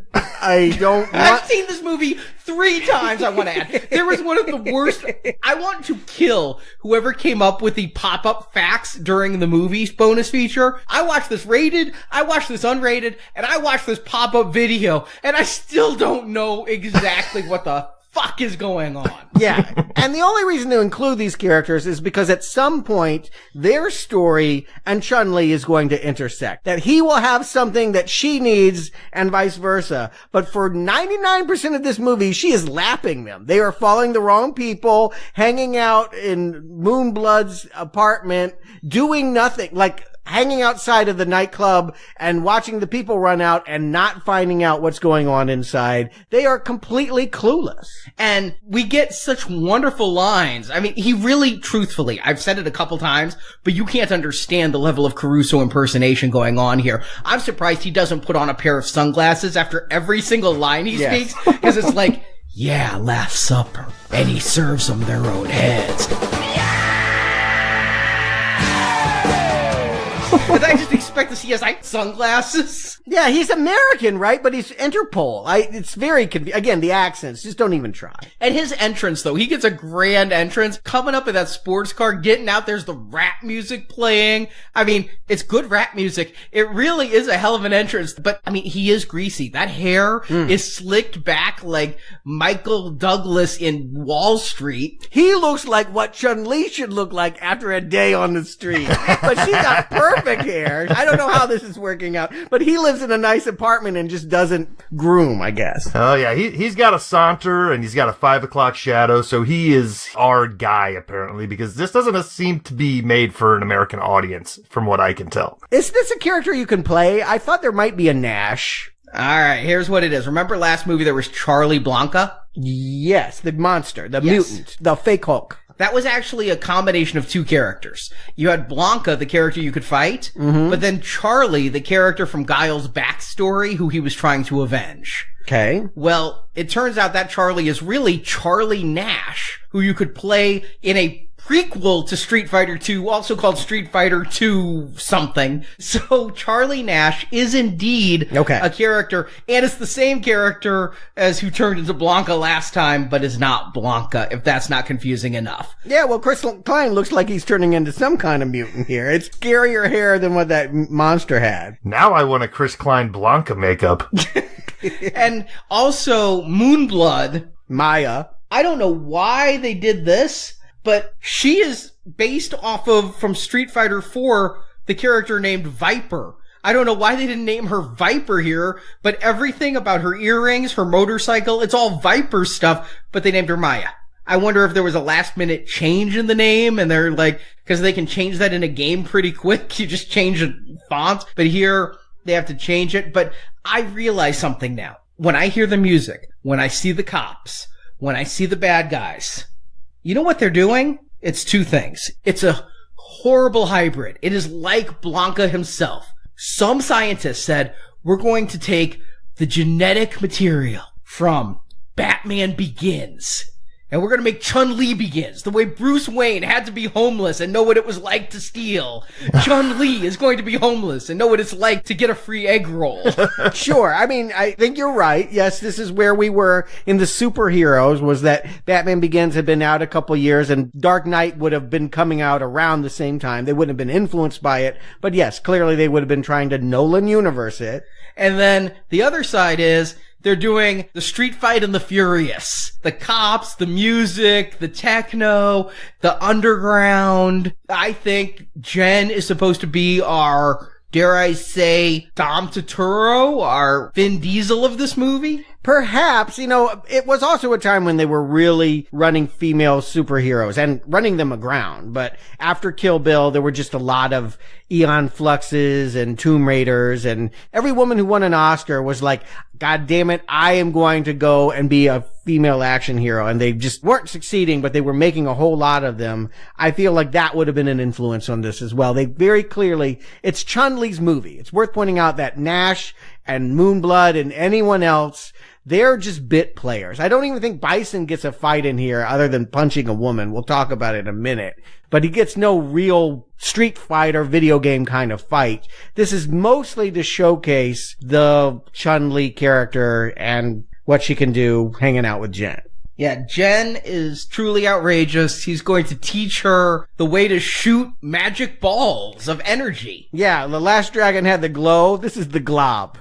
don't want... I've seen this movie 3 times, I want to add. There was one of the worst... I want to kill whoever came up with the pop-up facts during the movie's bonus feature. I watched this rated, I watched this unrated, and I watched this pop-up video, and I still don't know exactly what the fuck is going on? Yeah. And the only reason to include these characters is because at some point, their story and Chun-Li is going to intersect. That he will have something that she needs and vice versa. But for 99% of this movie, she is lapping them. They are following the wrong people, hanging out in Moonblood's apartment, doing nothing. Like, hanging outside of the nightclub and watching the people run out and not finding out what's going on inside. They are completely clueless. And we get such wonderful lines. I mean, he really, truthfully, I've said it a couple times, but you can't understand the level of Caruso impersonation going on here. I'm surprised he doesn't put on a pair of sunglasses after every single line he speaks, because it's like, yeah, Last Supper, and he serves them their own heads. And I just expect to see his sunglasses. Yeah, he's American, right? But he's Interpol. It's very again, the accents. Just don't even try. And his entrance, though, he gets a grand entrance. Coming up in that sports car, getting out, there's the rap music playing. I mean, it's good rap music. It really is a hell of an entrance. But, I mean, he is greasy. That hair is slicked back like Michael Douglas in Wall Street. He looks like what Chun-Li should look like after a day on the street. But she's got perfect hair. I don't know how this is working out, but he lives in a nice apartment and just doesn't groom, I guess. Oh yeah, he's got a saunter and he's got a 5 o'clock shadow, so he is our guy apparently, because this doesn't seem to be made for an American audience, from what I can tell. Is this a character you can play? I thought there might be a Nash. All right, here's what it is. Remember last movie there was Charlie Blanca? Yes, the monster, the mutant, the fake Hulk. That was actually a combination of two characters. You had Blanca, the character you could fight, but then Charlie, the character from Guile's backstory, who he was trying to avenge. Okay. Well, it turns out that Charlie is really Charlie Nash, who you could play in a prequel to Street Fighter 2, also called Street Fighter 2 something. So Charlie Nash is indeed a character, and it's the same character as who turned into Blanca last time, but is not Blanca, if that's not confusing enough. Yeah, well, Chris Klein looks like he's turning into some kind of mutant here. It's scarier hair than what that monster had. Now I want a Chris Klein Blanca makeup. And also Moonblood. Maya. I don't know why they did this, but she is based off of, from Street Fighter 4, the character named Viper. I don't know why they didn't name her Viper here, but everything about her earrings, her motorcycle, it's all Viper stuff, but they named her Maya. I wonder if there was a last minute change in the name, and they're like, because they can change that in a game pretty quick. You just change a font, but here they have to change it. But I realize something now. When I hear the music, when I see the cops, when I see the bad guys, you know what they're doing? It's two things. It's a horrible hybrid. It is like Blanca himself. Some scientists said, we're going to take the genetic material from Batman Begins, and we're going to make Chun-Li Begins. The way Bruce Wayne had to be homeless and know what it was like to steal. Chun-Li is going to be homeless and know what it's like to get a free egg roll. Sure. I mean, I think you're right. Yes, this is where we were in the superheroes, was that Batman Begins had been out a couple years and Dark Knight would have been coming out around the same time. They wouldn't have been influenced by it. But yes, clearly they would have been trying to Nolan universe it. And then the other side is, they're doing the Street Fight and the Furious. The cops, the music, the techno, the underground. I think Jen is supposed to be our, dare I say, Dom Totoro, our Vin Diesel of this movie. Perhaps, you know, it was also a time when they were really running female superheroes and running them aground. But after Kill Bill, there were just a lot of Eon Fluxes and Tomb Raiders, and every woman who won an Oscar was like, God damn it, I am going to go and be a female action hero. And they just weren't succeeding, but they were making a whole lot of them. I feel like that would have been an influence on this as well. They very clearly, it's Chun-Li's movie. It's worth pointing out that Nash and Moonblood and anyone else, they're just bit players. I don't even think Bison gets a fight in here other than punching a woman. We'll talk about it in a minute. But he gets no real Street Fighter video game kind of fight. This is mostly to showcase the Chun-Li character and what she can do hanging out with Jen. Yeah, Jen is truly outrageous. He's going to teach her the way to shoot magic balls of energy. Yeah, the last dragon had the glow. This is the glob.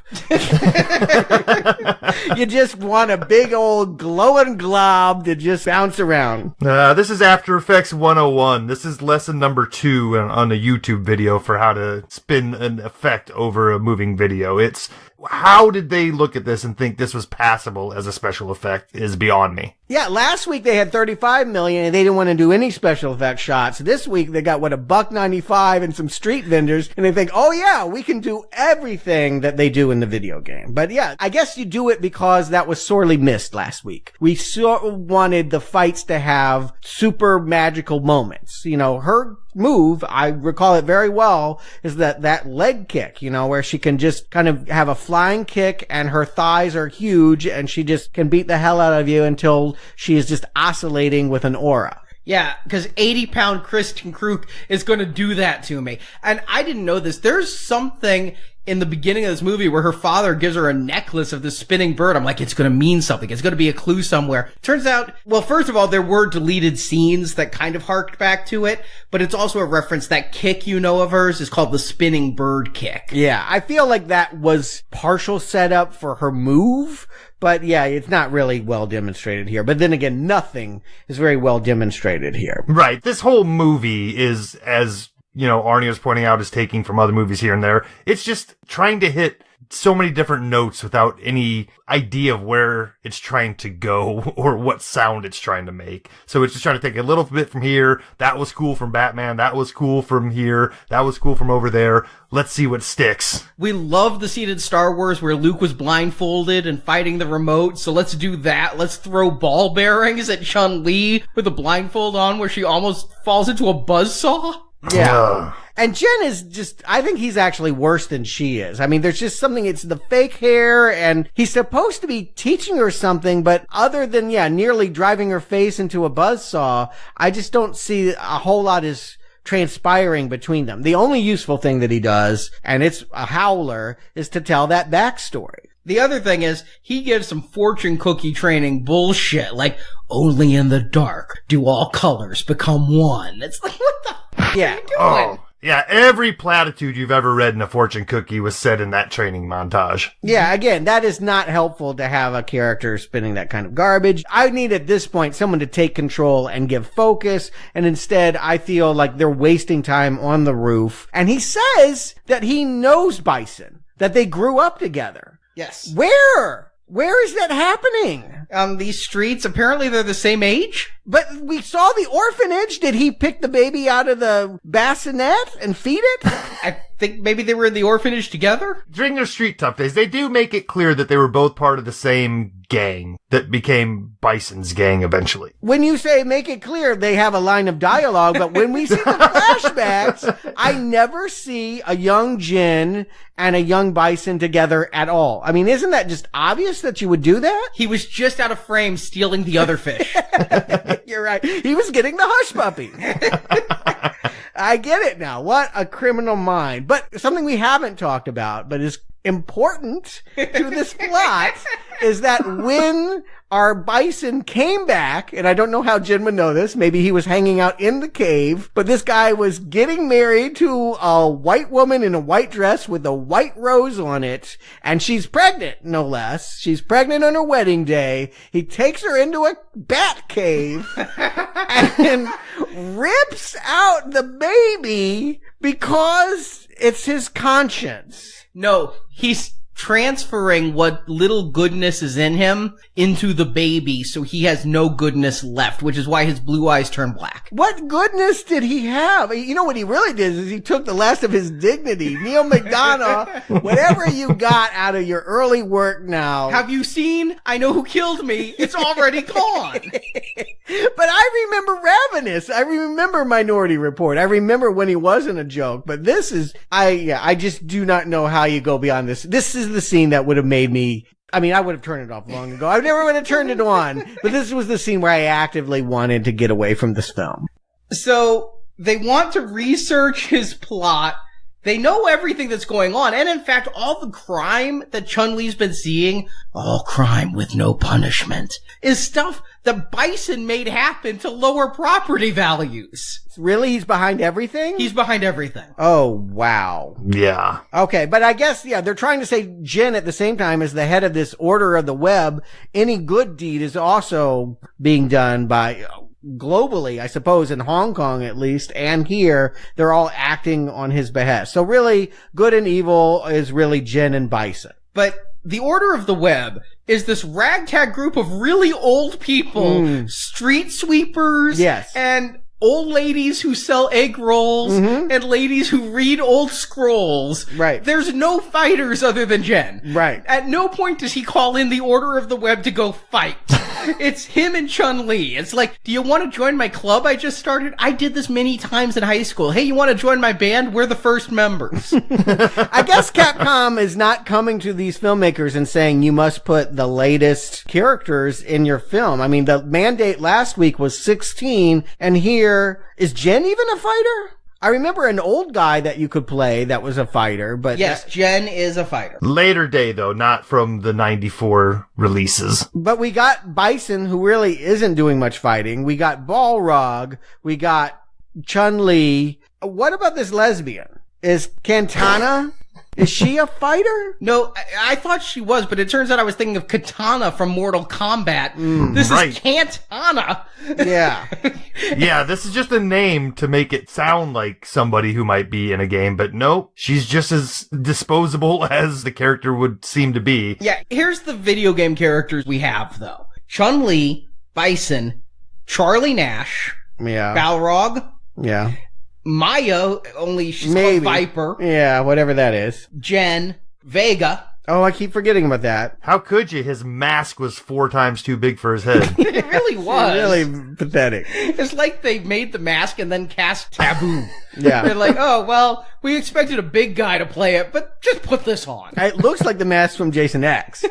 You just want a big old glowing glob to just bounce around. This is After Effects 101. This is lesson number 2 on a YouTube video for how to spin an effect over a moving video. It's how did they look at this and think this was passable as a special effect is beyond me. Yeah, last week they had $35 million and they didn't want to do any special effects shots. This week they got, $1.95 and some street vendors, and they think, oh yeah, we can do everything that they do in the video game. But yeah, I guess you do it because that was sorely missed last week. We sort of wanted the fights to have super magical moments. You know, her move, I recall it very well, is that leg kick, you know, where she can just kind of have a flying kick and her thighs are huge and she just can beat the hell out of you until she is just oscillating with an aura. Yeah, because 80-pound Kristin Kreuk is going to do that to me. And I didn't know this. There's something in the beginning of this movie where her father gives her a necklace of the spinning bird. I'm like, it's going to mean something. It's going to be a clue somewhere. Turns out, well, first of all, there were deleted scenes that kind of harked back to it, but it's also a reference. That kick you know of hers is called the spinning bird kick. Yeah, I feel like that was partial setup for her move. But yeah, it's not really well demonstrated here. But then again, nothing is very well demonstrated here. Right. This whole movie is, as, you know, Arnie was pointing out, is taking from other movies here and there. It's just trying to hit so many different notes without any idea of where it's trying to go or what sound it's trying to make. So it's just trying to take a little bit from here. That was cool from Batman. That was cool from here. That was cool from over there. Let's see what sticks. We love the scene in Star Wars where Luke was blindfolded and fighting the remote. So let's do that. Let's throw ball bearings at Chun-Li with a blindfold on where she almost falls into a buzzsaw. Yeah. And Jen is just, I think he's actually worse than she is. I mean, there's just something, it's the fake hair, and he's supposed to be teaching her something, but other than, nearly driving her face into a buzzsaw, I just don't see a whole lot is transpiring between them. The only useful thing that he does, and it's a howler, is to tell that backstory. The other thing is, he gives some fortune cookie training bullshit, like, only in the dark do all colors become one. It's like, what the fuck are you doing? Oh, yeah, every platitude you've ever read in a fortune cookie was said in that training montage. Yeah, again, that is not helpful to have a character spinning that kind of garbage. I need at this point someone to take control and give focus, and instead I feel like they're wasting time on the roof. And he says that he knows Bison, that they grew up together. Yes. Where? Where is that happening? On these streets, apparently they're the same age. But we saw the orphanage. Did he pick the baby out of the bassinet and feed it? I think maybe they were in the orphanage together. During their street tough days, they do make it clear that they were both part of the same gang that became Bison's gang eventually. When you say make it clear, they have a line of dialogue, but when we see the flashbacks, I never see a young Jin and a young Bison together at all. I mean, isn't that just obvious that you would do that? He was just out of frame stealing the other fish. You're right. He was getting the hush puppy. I get it now. What a criminal mind. But something we haven't talked about, but is important to this plot, is that when our Bison came back, and I don't know how Jin would know this, maybe he was hanging out in the cave, but this guy was getting married to a white woman in a white dress with a white rose on it, and she's pregnant, no less. She's pregnant on her wedding day. He takes her into a bat cave and rips out the baby because it's his conscience. No, he's transferring what little goodness is in him into the baby, so he has no goodness left, which is why his blue eyes turn black. What goodness did he have? You know what he really did is he took the last of his dignity. Neal McDonough, whatever you got out of your early work now. Have you seen I Know Who Killed Me? It's already gone. But I remember Ravenous. I remember Minority Report. I remember when he wasn't a joke. But this is, I just do not know how you go beyond this. This is the scene that would have made me, I mean, I would have turned it off long ago. I never would have turned it on. But this was the scene where I actively wanted to get away from this film. So they want to research his plot They know everything that's going on. And in fact, all the crime that Chun-Li's been seeing, all crime with no punishment, is stuff that Bison made happen to lower property values. Really? He's behind everything? He's behind everything. Oh, wow. Yeah. Okay, but I guess, yeah, they're trying to say Jen at the same time as the head of this Order of the Web. Any good deed is also being done by... globally, I suppose, in Hong Kong at least, and here, they're all acting on his behest. So really, good and evil is really Jen and Bison. But the Order of the Web is this ragtag group of really old people, street sweepers, yes, and old ladies who sell egg rolls, and ladies who read old scrolls. Right. There's no fighters other than Jen. Right. At no point does he call in the Order of the Web to go fight. It's him and Chun-Li. It's like, do you want to join my club I just started? I did this many times in high school. Hey, you want to join my band? We're the first members. I guess Capcom is not coming to these filmmakers and saying you must put the latest characters in your film. I mean, the mandate last week was 16, and here, is Jen even a fighter? I remember an old guy that you could play that was a fighter, but... Yes, Jen is a fighter. Later day, though, not from the 94 releases. But we got Bison, who really isn't doing much fighting. We got Balrog. We got Chun-Li. What about this lesbian? Is Katana... Is she a fighter? No, I thought she was, but it turns out I was thinking of Katana from Mortal Kombat. This is Katana. Yeah. Yeah, this is just a name to make it sound like somebody who might be in a game, but no, she's just as disposable as the character would seem to be. Yeah, here's the video game characters we have, though. Chun-Li, Bison, Charlie Nash, Balrog, Maya, only she's called Viper. Yeah, whatever that is. Jen, Vega. Oh, I keep forgetting about that. How could you? His mask was 4 times too big for his head. It really was. Really pathetic. It's like they made the mask and then cast Taboo. Yeah. They're like, oh, well, we expected a big guy to play it, but just put this on. It looks like the mask from Jason X.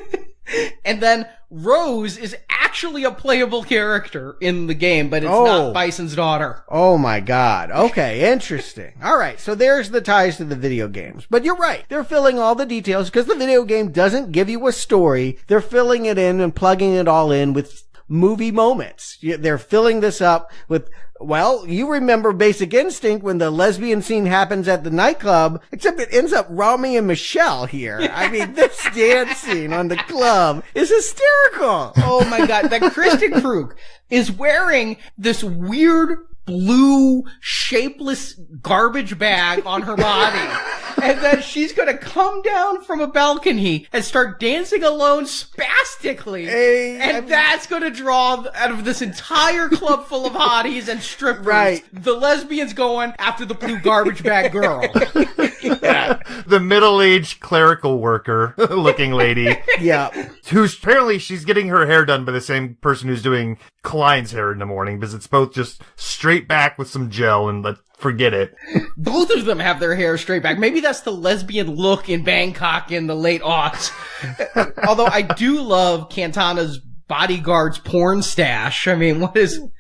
And then Rose is actually a playable character in the game, but it's not Bison's daughter. Oh my God. Okay, interesting. All right, so there's the ties to the video games. But you're right. They're filling all the details because the video game doesn't give you a story. They're filling it in and plugging it all in with movie moments. They're filling this up with, well, you remember Basic Instinct when the lesbian scene happens at the nightclub, except it ends up Rami and Michelle here. I mean, this dance scene on the club is hysterical. Oh my God, that Kristin Kreuk is wearing this weird blue, shapeless garbage bag on her body. And then she's gonna come down from a balcony and start dancing alone spastically. That's gonna draw out of this entire club full of hotties and strippers. Right. The lesbians going after the blue garbage bag girl. Yeah. The middle-aged clerical worker looking lady. Yeah. Who's apparently she's getting her hair done by the same person who's doing Klein's hair in the morning because it's both just straight back with some gel and forget it. Both of them have their hair straight back. Maybe that's the lesbian look in Bangkok in the late aughts. Although I do love Katana's bodyguard's porn stash. I mean,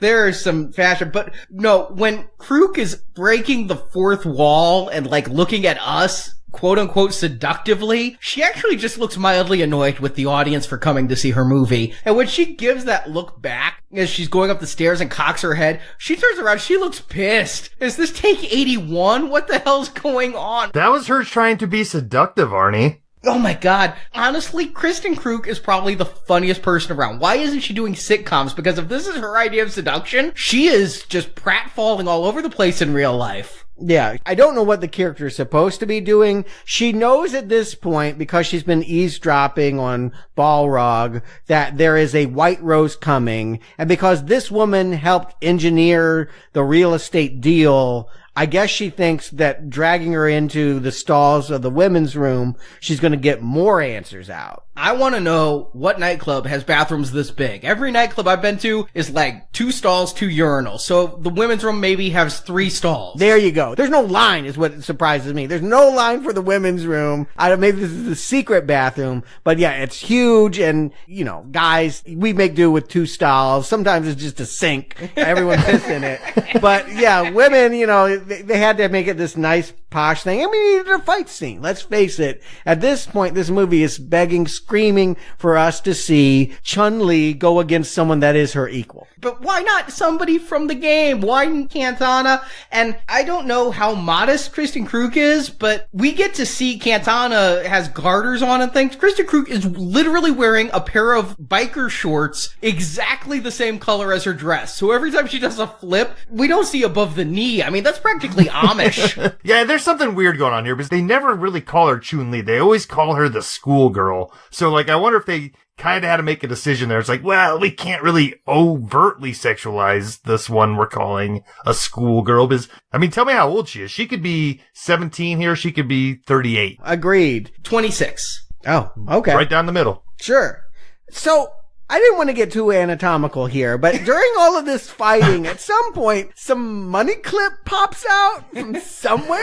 there is some fashion, but no, when Kreuk is breaking the fourth wall and like looking at us, quote unquote seductively, she actually just looks mildly annoyed with the audience for coming to see her movie. And when she gives that look back as she's going up the stairs and cocks her head, she turns around, she looks pissed. Is this take 81? What the hell's going on? That was her trying to be seductive, Arnie. Oh my God. Honestly, Kristin Kreuk is probably the funniest person around. Why isn't she doing sitcoms? Because if this is her idea of seduction, she is just pratfalling all over the place in real life. Yeah, I don't know what the character is supposed to be doing. She knows at this point, because she's been eavesdropping on Balrog, that there is a white rose coming. And because this woman helped engineer the real estate deal, I guess she thinks that dragging her into the stalls of the women's room, she's going to get more answers out. I want to know what nightclub has bathrooms this big. Every nightclub I've been to is like 2 stalls, 2 urinals. So the women's room maybe has 3 stalls. There you go. There's no line is what surprises me. There's no line for the women's room. Maybe this is the secret bathroom, but yeah, it's huge. And, you know, guys, we make do with 2 stalls. Sometimes it's just a sink. Everyone pisses in it. But yeah, women, you know, they had to make it this nice posh thing. And we needed a fight scene. Let's face it. At this point, this movie is begging, screaming for us to see Chun-Li go against someone that is her equal. But why not somebody from the game? Why Cantana? And I don't know how modest Kristin Kreuk is, but we get to see Cantana has garters on and things. Kristin Kreuk is literally wearing a pair of biker shorts exactly the same color as her dress. So every time she does a flip, we don't see above the knee. I mean, that's practically Amish. Yeah, there's something weird going on here because they never really call her Chun-Li. They always call her the schoolgirl. So, like, I wonder if they kind of had to make a decision there. It's like, well, we can't really overtly sexualize this one we're calling a schoolgirl. Because, I mean, tell me how old she is. She could be 17 here. She could be 38. Agreed. 26. Oh, okay. Right down the middle. Sure. So, I didn't want to get too anatomical here, but during all of this fighting, at some point, some money clip pops out from somewhere.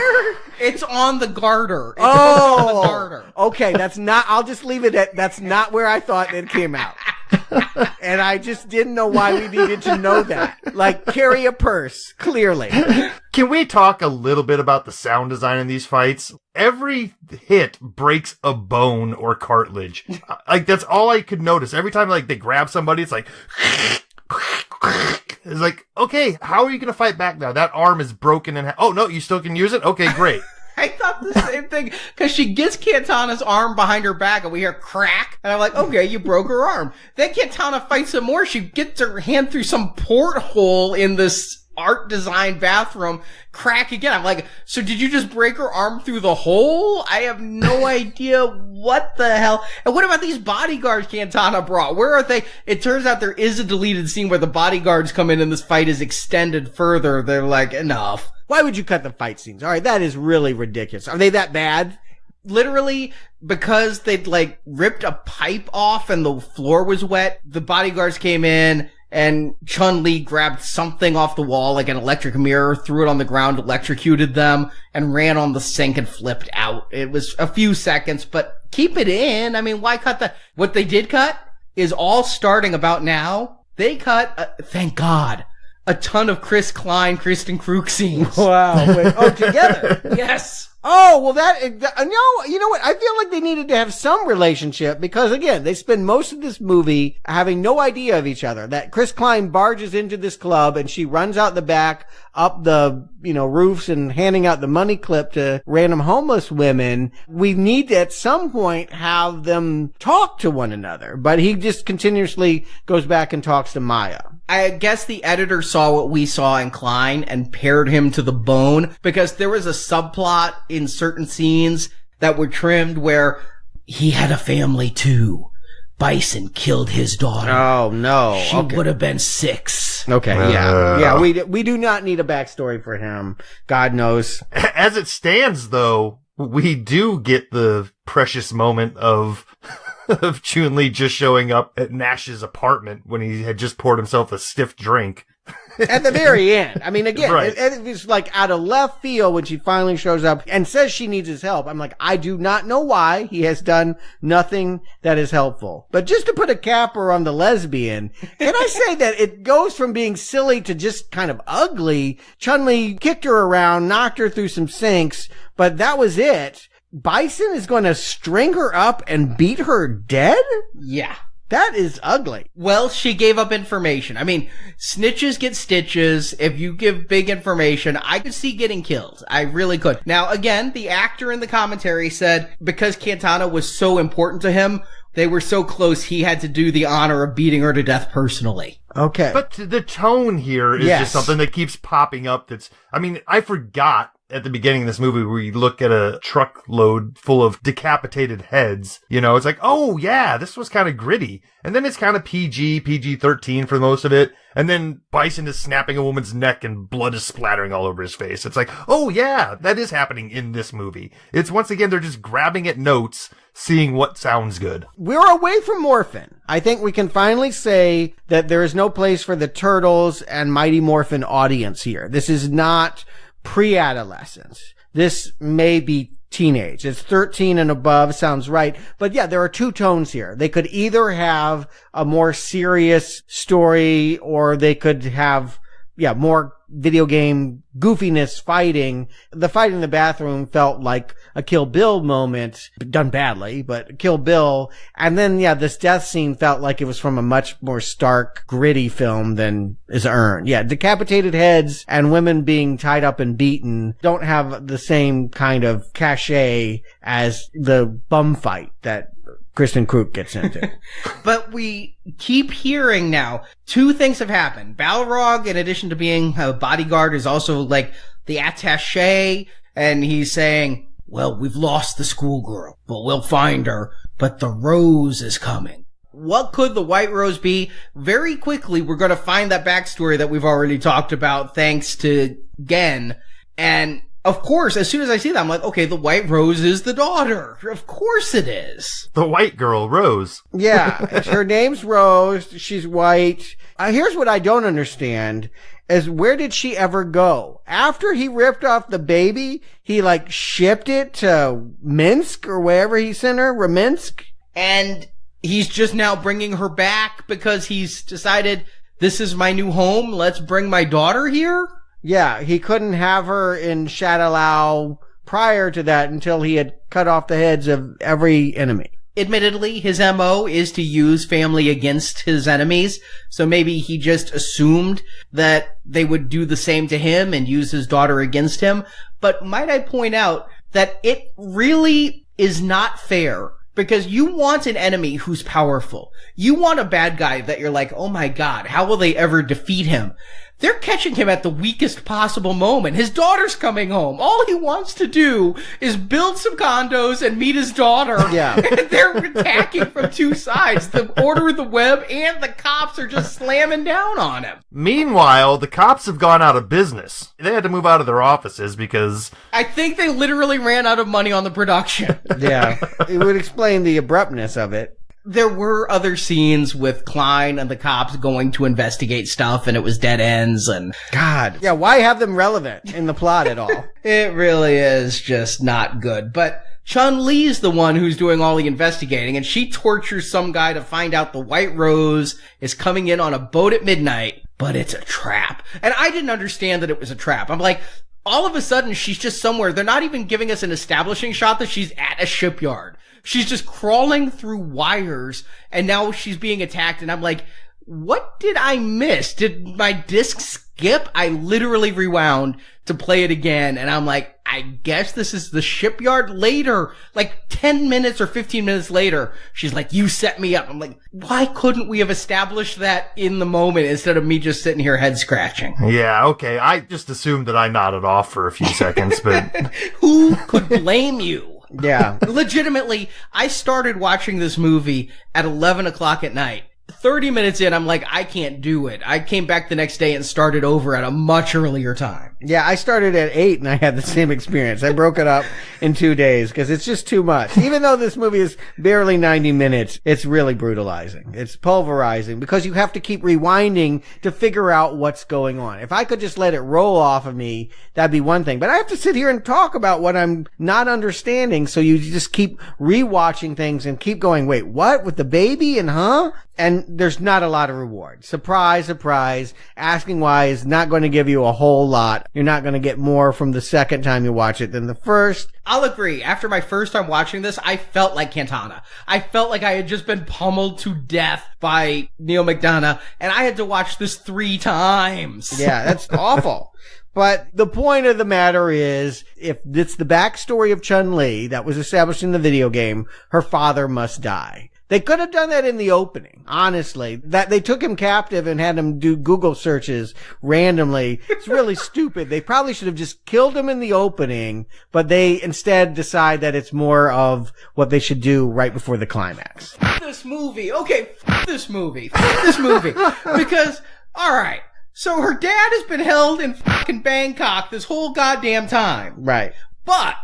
It's on the garter. It's on the garter. Okay, I'll just leave it at, that's not where I thought it came out. And I just didn't know why we needed to know that. Like, carry a purse, clearly. Can we talk a little bit about the sound design in these fights? Every hit breaks a bone or cartilage. Like, that's all I could notice. Every time, like, they grab somebody, it's like... It's like, okay, how are you going to fight back now? That arm is broken and... Oh, no, you still can use it? Okay, great. I thought the same thing, because she gets Cantana's arm behind her back, and we hear crack, and I'm like, okay, you broke her arm. Then Cantana fights some more. She gets her hand through some porthole in this art design bathroom, crack again. I'm like, so did you just break her arm through the hole? I have no idea what the hell. And what about these bodyguards Cantana brought? Where are they? It turns out there is a deleted scene where the bodyguards come in and this fight is extended further. They're like, enough. Why would you cut the fight scenes? All right, that is really ridiculous. Are they that bad? Literally, because they'd like ripped a pipe off and the floor was wet, the bodyguards came in and Chun-Li grabbed something off the wall, like an electric mirror, threw it on the ground, electrocuted them, and ran on the sink and flipped out. It was a few seconds, but keep it in. I mean, why cut the... What they did cut is all starting about now. They cut, thank God, a ton of Chris Klein, Kristin Kreuk scenes. Wow. Wait, together? Yes. Oh, well no, you know what? I feel like they needed to have some relationship because, again, they spend most of this movie having no idea of each other. That Chris Klein barges into this club and she runs out the back, up the, roofs and handing out the money clip to random homeless women. We need to, at some point, have them talk to one another. But he just continuously goes back and talks to Maya. I guess the editor saw what we saw in Klein and pared him to the bone because there was a subplot in certain scenes that were trimmed where he had a family too. Bison killed his daughter. Oh, no. She would have been 6. Okay, yeah. We do not need a backstory for him. God knows. As it stands, though, we do get the precious moment of Chun-Li just showing up at Nash's apartment when he had just poured himself a stiff drink. At the very end. I mean, again, right. it was like out of left field when she finally shows up and says she needs his help. I'm like, I do not know why. He has done nothing that is helpful. But just to put a capper on the lesbian, can I say that it goes from being silly to just kind of ugly? Chun-Li kicked her around, knocked her through some sinks, but that was it. Bison is going to string her up and beat her dead? Yeah. That is ugly. Well, she gave up information. I mean, snitches get stitches. If you give big information, I could see getting killed. I really could. Now, again, the actor in the commentary said because Cantana was so important to him, they were so close, he had to do the honor of beating her to death personally. Okay. But the tone here is just something that keeps popping up. I forgot at the beginning of this movie where you look at a truckload full of decapitated heads, it's like, oh yeah, this was kind of gritty. And then it's kind of PG-13 for most of it. And then Bison is snapping a woman's neck and blood is splattering all over his face. It's like, oh yeah, that is happening in this movie. It's once again, they're just grabbing at notes, seeing what sounds good. We're away from Morphin. I think we can finally say that there is no place for the Turtles and Mighty Morphin audience here. This is not pre-adolescence. This may be teenage. It's 13 and above, sounds right. But yeah, there are two tones here. They could either have a more serious story or they could have, more video game goofiness fighting. The fight in the bathroom felt like a Kill Bill moment, done badly, but Kill Bill. And then, this death scene felt like it was from a much more stark, gritty film than is earned. Yeah, decapitated heads and women being tied up and beaten don't have the same kind of cachet as the bum fight that Kristin Kreuk gets into. But we keep hearing now, two things have happened. Balrog, in addition to being a bodyguard, is also like the attaché, and he's saying, well, we've lost the schoolgirl, but we'll find her, but the rose is coming. What could the White Rose be? Very quickly, we're going to find that backstory that we've already talked about, thanks to Gen. And of course, as soon as I see that, I'm like, okay, the White Rose is the daughter. Of course it is. The white girl, Rose. Yeah, her name's Rose. She's white. Here's what I don't understand is where did she ever go? After he ripped off the baby, he shipped it to Minsk or wherever he sent her, Raminsk. And he's just now bringing her back because he's decided this is my new home. Let's bring my daughter here. Yeah, he couldn't have her in Shadaloo prior to that until he had cut off the heads of every enemy. Admittedly, his MO is to use family against his enemies, so maybe he just assumed that they would do the same to him and use his daughter against him. But might I point out that it really is not fair, because you want an enemy who's powerful. You want a bad guy that you're like, oh my god, how will they ever defeat him? They're catching him at the weakest possible moment. His daughter's coming home. All he wants to do is build some condos and meet his daughter. Yeah. And they're attacking from two sides. The Order of the Web and the cops are just slamming down on him. Meanwhile, the cops have gone out of business. They had to move out of their offices because I think they literally ran out of money on the production. Yeah. It would explain the abruptness of it. There were other scenes with Klein and the cops going to investigate stuff, and it was dead ends, and God. Yeah, why have them relevant in the plot at all? It really is just not good. But Chun-Li's the one who's doing all the investigating, and she tortures some guy to find out the White Rose is coming in on a boat at midnight, but it's a trap. And I didn't understand that it was a trap. I'm like, all of a sudden, she's just somewhere. They're not even giving us an establishing shot that she's at a shipyard. She's just crawling through wires, and now she's being attacked, and I'm like, what did I miss? Did my disc skip? I literally rewound to play it again, and I'm like, I guess this is the shipyard. Later, 10 minutes or 15 minutes later, she's like, you set me up. I'm like, why couldn't we have established that in the moment instead of me just sitting here head scratching? Yeah, okay. I just assumed that I nodded off for a few seconds, but who could blame you? Yeah. Legitimately, I started watching this movie at 11 o'clock at night. 30 minutes in, I'm like, I can't do it. I came back the next day and started over at a much earlier time. Yeah, I started at 8 and I had the same experience. I broke it up in 2 days because it's just too much. Even though this movie is barely 90 minutes, it's really brutalizing. It's pulverizing because you have to keep rewinding to figure out what's going on. If I could just let it roll off of me, that'd be one thing. But I have to sit here and talk about what I'm not understanding, so you just keep rewatching things and keep going, wait, what? With the baby and huh? And there's not a lot of reward. Surprise, surprise. Asking why is not going to give you a whole lot. You're not going to get more from the second time you watch it than the first. I'll agree. After my first time watching this, I felt like Cantana. I felt like I had just been pummeled to death by Neal McDonough, and I had to watch this 3 times. Yeah, that's awful. But the point of the matter is, if it's the backstory of Chun-Li that was established in the video game, her father must die. They could have done that in the opening, honestly. That they took him captive and had him do Google searches randomly. It's really stupid. They probably should have just killed him in the opening, but they instead decide that it's more of what they should do right before the climax. This movie. Okay, this movie. This movie. Because, alright, so her dad has been held in fucking Bangkok this whole goddamn time. Right. But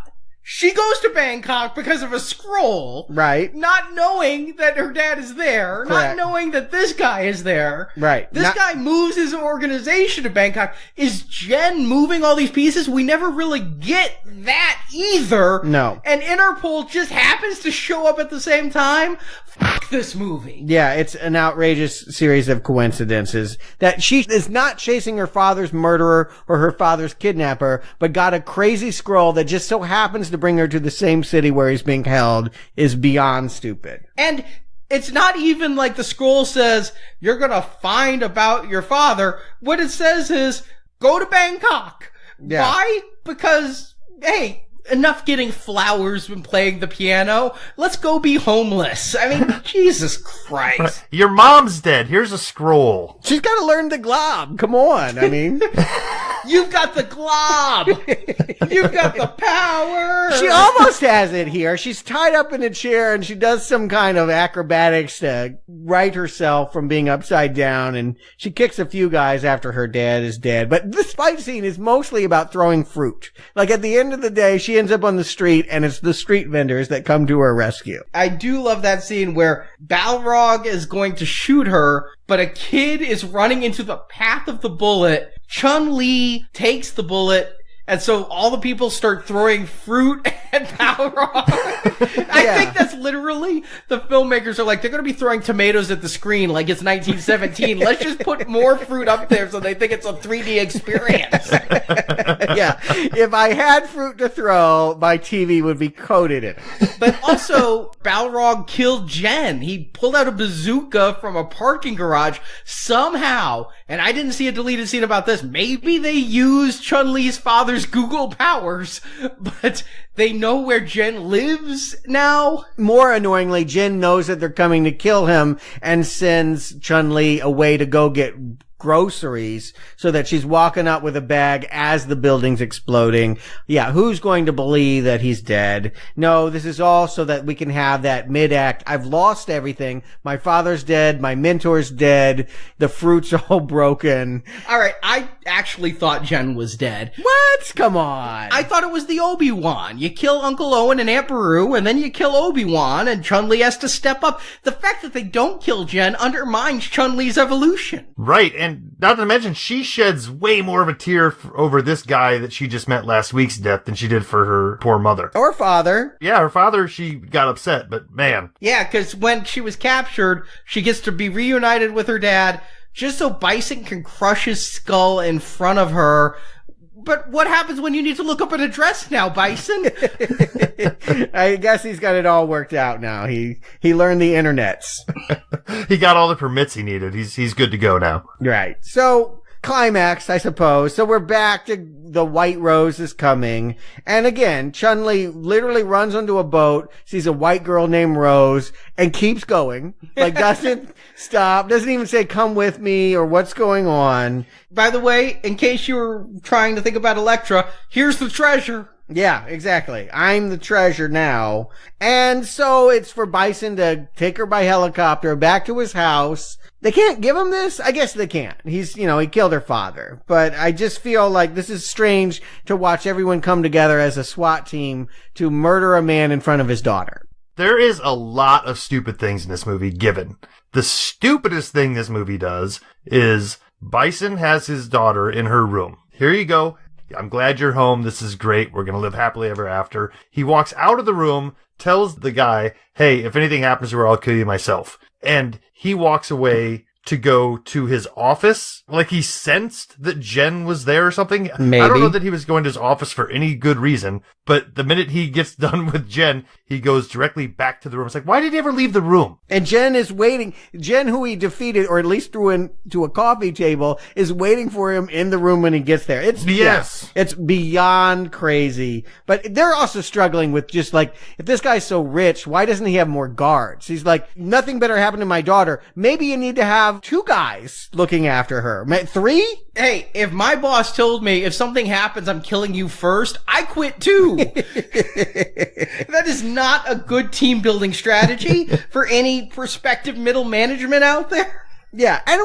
she goes to Bangkok because of a scroll. Right. Not knowing that her dad is there. Correct. Not knowing that this guy is there. Right. This guy moves his organization to Bangkok. Is Jen moving all these pieces? We never really get that either. No. And Interpol just happens to show up at the same time. Fuck this movie. Yeah, it's an outrageous series of coincidences that she is not chasing her father's murderer or her father's kidnapper, but got a crazy scroll that just so happens to bring her to the same city where he's being held is beyond stupid. And it's not even like the scroll says, you're gonna find about your father. What it says is, go to Bangkok. Yeah. Why? Because, hey, enough getting flowers and playing the piano. Let's go be homeless. I mean, Jesus Christ. Your mom's dead. Here's a scroll. She's got to learn the glob. Come on. I mean, you've got the glob. You've got the power. She almost has it here. She's tied up in a chair and she does some kind of acrobatics to right herself from being upside down, and she kicks a few guys after her dad is dead. But this fight scene is mostly about throwing fruit. Like at the end of the day, she ends up on the street and it's the street vendors that come to her rescue. I do love that scene where Balrog is going to shoot her, but a kid is running into the path of the bullet. Chun-Li takes the bullet, and so all the people start throwing fruit at Balrog. I think that's literally, the filmmakers are like, they're going to be throwing tomatoes at the screen like it's 1917. Let's just put more fruit up there so they think it's a 3D experience. Yeah. If I had fruit to throw, my TV would be coated in it. But also, Balrog killed Jen. He pulled out a bazooka from a parking garage somehow, and I didn't see a deleted scene about this. Maybe they used Chun-Li's father's Google powers, but they know where Jen lives now. More annoyingly, Jin knows that they're coming to kill him and sends Chun-Li away to go get groceries so that she's walking out with a bag as the building's exploding. Yeah, who's going to believe that he's dead? No, this is all so that we can have that mid-act. I've lost everything. My father's dead. My mentor's dead. The fruit's all broken. All right, I actually thought Jen was dead. What? Come on. I thought it was the Obi-Wan. You kill Uncle Owen and Aunt Beru, and then you kill Obi-Wan, and Chun-Li has to step up. The fact that they don't kill Jen undermines Chun-Li's evolution. Right, and not to mention, she sheds way more of a tear over this guy that she just met last week's death than she did for her poor mother. Or father. Yeah, her father, she got upset, but man. Yeah, because when she was captured, she gets to be reunited with her dad just so Bison can crush his skull in front of her. But what happens when you need to look up an address now, Bison? I guess he's got it all worked out now. He learned the internets. He got all the permits he needed. He's good to go now. Right. So, climax, I suppose. So we're back to the white rose is coming. And again, Chun-Li literally runs onto a boat, sees a white girl named Rose, and keeps going. Like, doesn't stop, doesn't even say, come with me, or what's going on. By the way, in case you were trying to think about Elektra, here's the treasure. Yeah, exactly. I'm the treasure now. And so it's for Bison to take her by helicopter back to his house. They can't give him this? I guess they can't. He killed her father. But I just feel like this is strange to watch everyone come together as a SWAT team to murder a man in front of his daughter. There is a lot of stupid things in this movie given. The stupidest thing this movie does is Bison has his daughter in her room. Here you go. I'm glad you're home. This is great. We're going to live happily ever after. He walks out of the room, tells the guy, hey, if anything happens to her, I'll kill you myself. And he walks away to go to his office. Like he sensed that Jen was there or something. Maybe. I don't know that he was going to his office for any good reason, but the minute he gets done with Jen, he goes directly back to the room. It's like, why did he ever leave the room? And Jen is waiting. Jen, who he defeated, or at least threw into a coffee table, is waiting for him in the room when he gets there. Yes. It's beyond crazy. But they're also struggling with just like, if this guy's so rich, why doesn't he have more guards? He's like, nothing better happened to my daughter. Maybe you need to have 2 guys looking after her. 3? Hey, if my boss told me if something happens, I'm killing you first, I quit too. That is not a good team building strategy for any prospective middle management out there. Yeah, and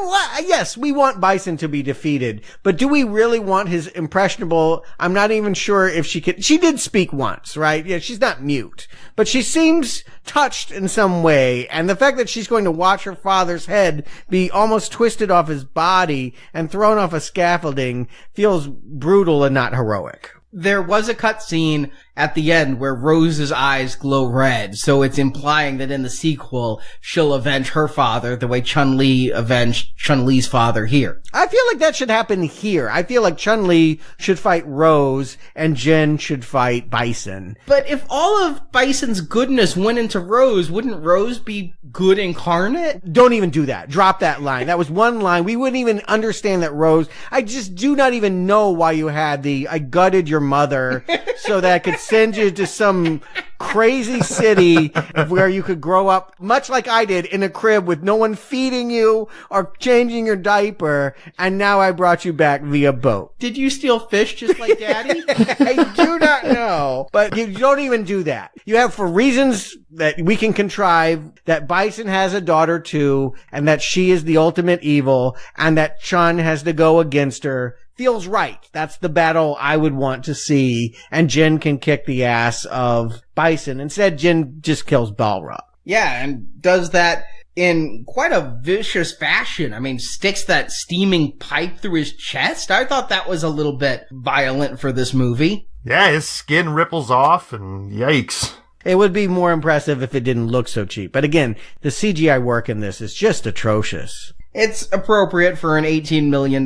yes, we want Bison to be defeated, but do we really want his impressionable, I'm not even sure if she did speak once, right? Yeah, she's not mute, but she seems touched in some way, and the fact that she's going to watch her father's head be almost twisted off his body and thrown off a scaffolding feels brutal and not heroic. There was a cutscene at the end where Rose's eyes glow red, so it's implying that in the sequel, she'll avenge her father the way Chun-Li avenged Chun-Li's father here. I feel like that should happen here. I feel like Chun-Li should fight Rose and Jen should fight Bison. But if all of Bison's goodness went into Rose, wouldn't Rose be good incarnate? Don't even do that. Drop that line. That was one line. We wouldn't even understand that Rose. I just do not even know why you had I gutted your mother so that I could send you to some crazy city where you could grow up much like I did in a crib with no one feeding you or changing your diaper, and now I brought you back via boat. Did you steal fish just like Daddy? I do not know, but you don't even do that. You have, for reasons that we can contrive, that Bison has a daughter too, and that she is the ultimate evil, and that Chun has to go against her. Feels right. That's the battle I would want to see, and Jen can kick the ass of Bison. Instead, Jen just kills Balrog. Yeah, and does that in quite a vicious fashion. I mean, sticks that steaming pipe through his chest. I thought that was a little bit violent for this movie. Yeah, his skin ripples off, and yikes. It would be more impressive if it didn't look so cheap. But again, the CGI work in this is just atrocious. It's appropriate for an $18 million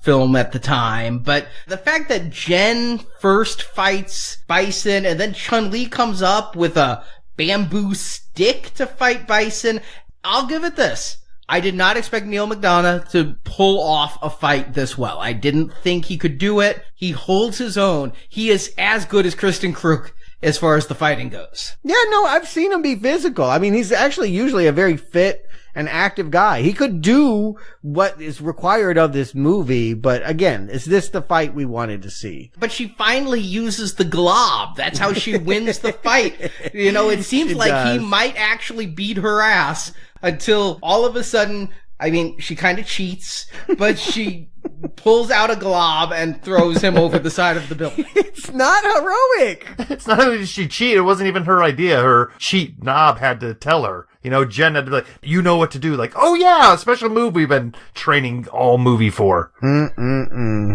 film at the time, but the fact that Jen first fights Bison and then Chun-Li comes up with a bamboo stick to fight Bison, I'll give it this. I did not expect Neal McDonough to pull off a fight this well. I didn't think he could do it. He holds his own. He is as good as Kristin Kreuk as far as the fighting goes. Yeah, no, I've seen him be physical. I mean, he's actually usually a very fit and active guy. He could do what is required of this movie, but again, is this the fight we wanted to see? But she finally uses the glob. That's how she wins the fight. You know, it seems like he might actually beat her ass until all of a sudden, I mean, she kind of cheats, but she pulls out a glob and throws him over the side of the building. It's not heroic. It's not only did she cheat, it wasn't even her idea. Her cheat knob had to tell her. You know, Jen had to be like, you know what to do. Like, oh yeah, a special move we've been training all movie for. Oh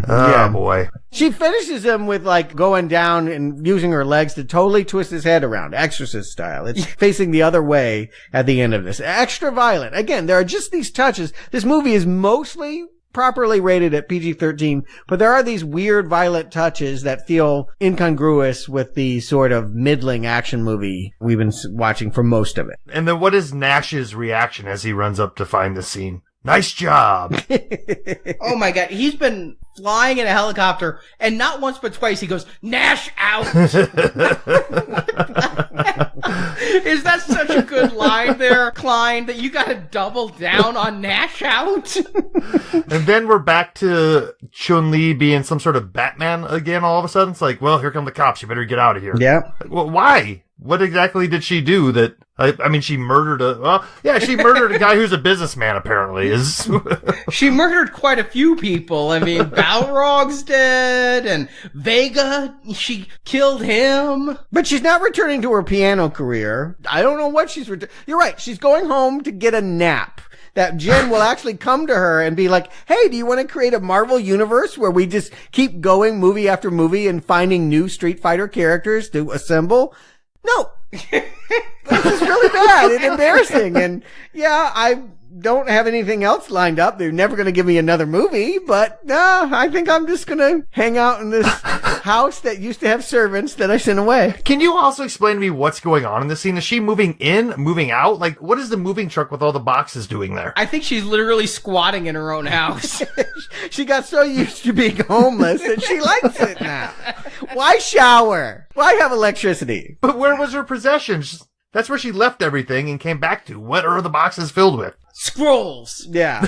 yeah. Boy. She finishes him with like going down and using her legs to totally twist his head around, Exorcist style. It's facing the other way at the end of this. Extra violent. Again, there are just these touches. This movie is mostly properly rated at PG-13, but there are these weird violent touches that feel incongruous with the sort of middling action movie we've been watching for most of it. And then what is Nash's reaction as he runs up to find the scene? Nice job. Oh my God. He's been flying in a helicopter, and not once but twice he goes, Nash out. Is that such a good line there, Klein, that you gotta double down on Nash out? And then we're back to Chun-Li being some sort of Batman again all of a sudden. It's like, well, here come the cops. You better get out of here. Yeah. Well, why? What exactly did she do that? I mean, she murdered she murdered a guy who's a businessman, apparently. She murdered quite a few people. I mean, Balrog's dead, and Vega, she killed him. But she's not returning to her piano career. I don't know what she's You're right. She's going home to get a nap. That Jen will actually come to her and be like, hey, do you want to create a Marvel universe where we just keep going movie after movie and finding new Street Fighter characters to assemble? No. This is really bad and embarrassing. And yeah, don't have anything else lined up. They're never going to give me another movie, but no, I think I'm just going to hang out in this house that used to have servants that I sent away. Can you also explain to me what's going on in this scene? Is she moving in, moving out? Like, what is the moving truck with all the boxes doing there? I think she's literally squatting in her own house. She got so used to being homeless that she likes it now. Why shower? Why have electricity? But where was her possessions? That's where she left everything and came back to. What are the boxes filled with? Scrolls. Yeah.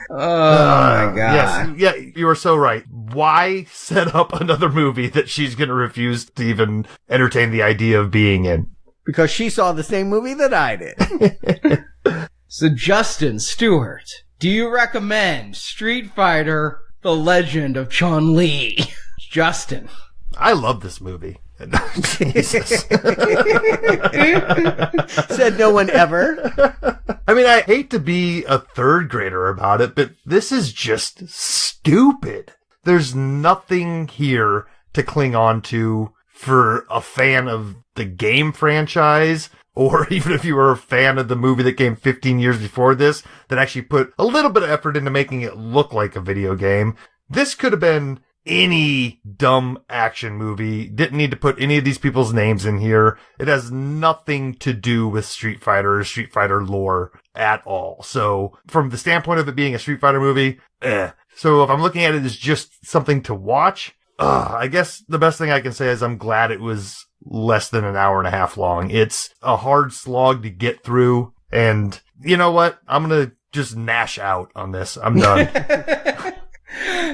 Oh my god. Yes, yeah, you are so right. Why set up another movie that she's going to refuse to even entertain the idea of being in? Because she saw the same movie that I did. So Justin Stewart, do you recommend Street Fighter: The Legend of Chun-Li? Justin. I love this movie. Jesus. Said no one ever. I mean, I hate to be a third grader about it, but this is just stupid. There's nothing here to cling on to for a fan of the game franchise, or even if you were a fan of the movie that came 15 years before this, that actually put a little bit of effort into making it look like a video game. This could have been any dumb action movie. Didn't need to put any of these people's names in here. It has nothing to do with Street Fighter or Street Fighter lore at all. So from the standpoint of it being a Street Fighter movie, So if I'm looking at it as just something to watch, I guess the best thing I can say is I'm glad it was less than an hour and a half long. It's a hard slog to get through. And you know what? I'm going to just gnash out on this. I'm done.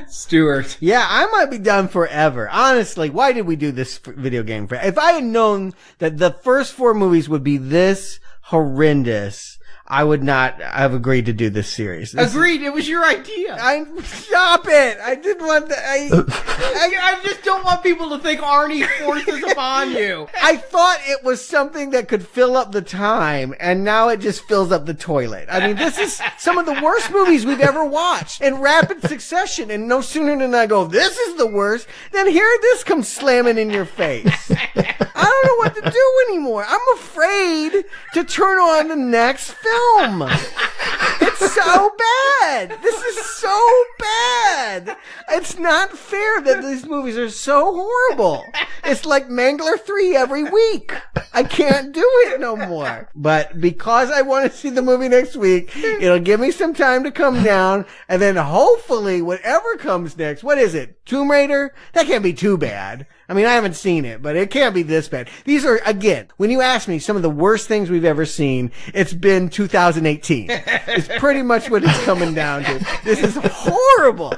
Stuart. Yeah, I might be done forever. Honestly, why did we do this video game? If I had known that the first 4 movies would be this horrendous, I would not have agreed to do this series. Agreed. It was your idea. Stop it. I didn't want to. I just don't want people to think Arnie forces upon you. I thought it was something that could fill up the time, and now it just fills up the toilet. I mean, this is some of the worst movies we've ever watched in rapid succession, and no sooner than I go, this is the worst, then here this comes slamming in your face. I don't know what to do anymore. I'm afraid to turn on the next film. It's so bad. This is so bad. It's not fair that these movies are so horrible. It's like Mangler 3 every week. I can't do it no more. But because I want to see the movie next week, it'll give me some time to come down, and then hopefully whatever comes next, what is it? Tomb Raider? That can't be too bad. I mean, I haven't seen it, but it can't be this bad. These are, again, when you ask me some of the worst things we've ever seen, it's been 2018. It's pretty much what it's coming down to. This is horrible.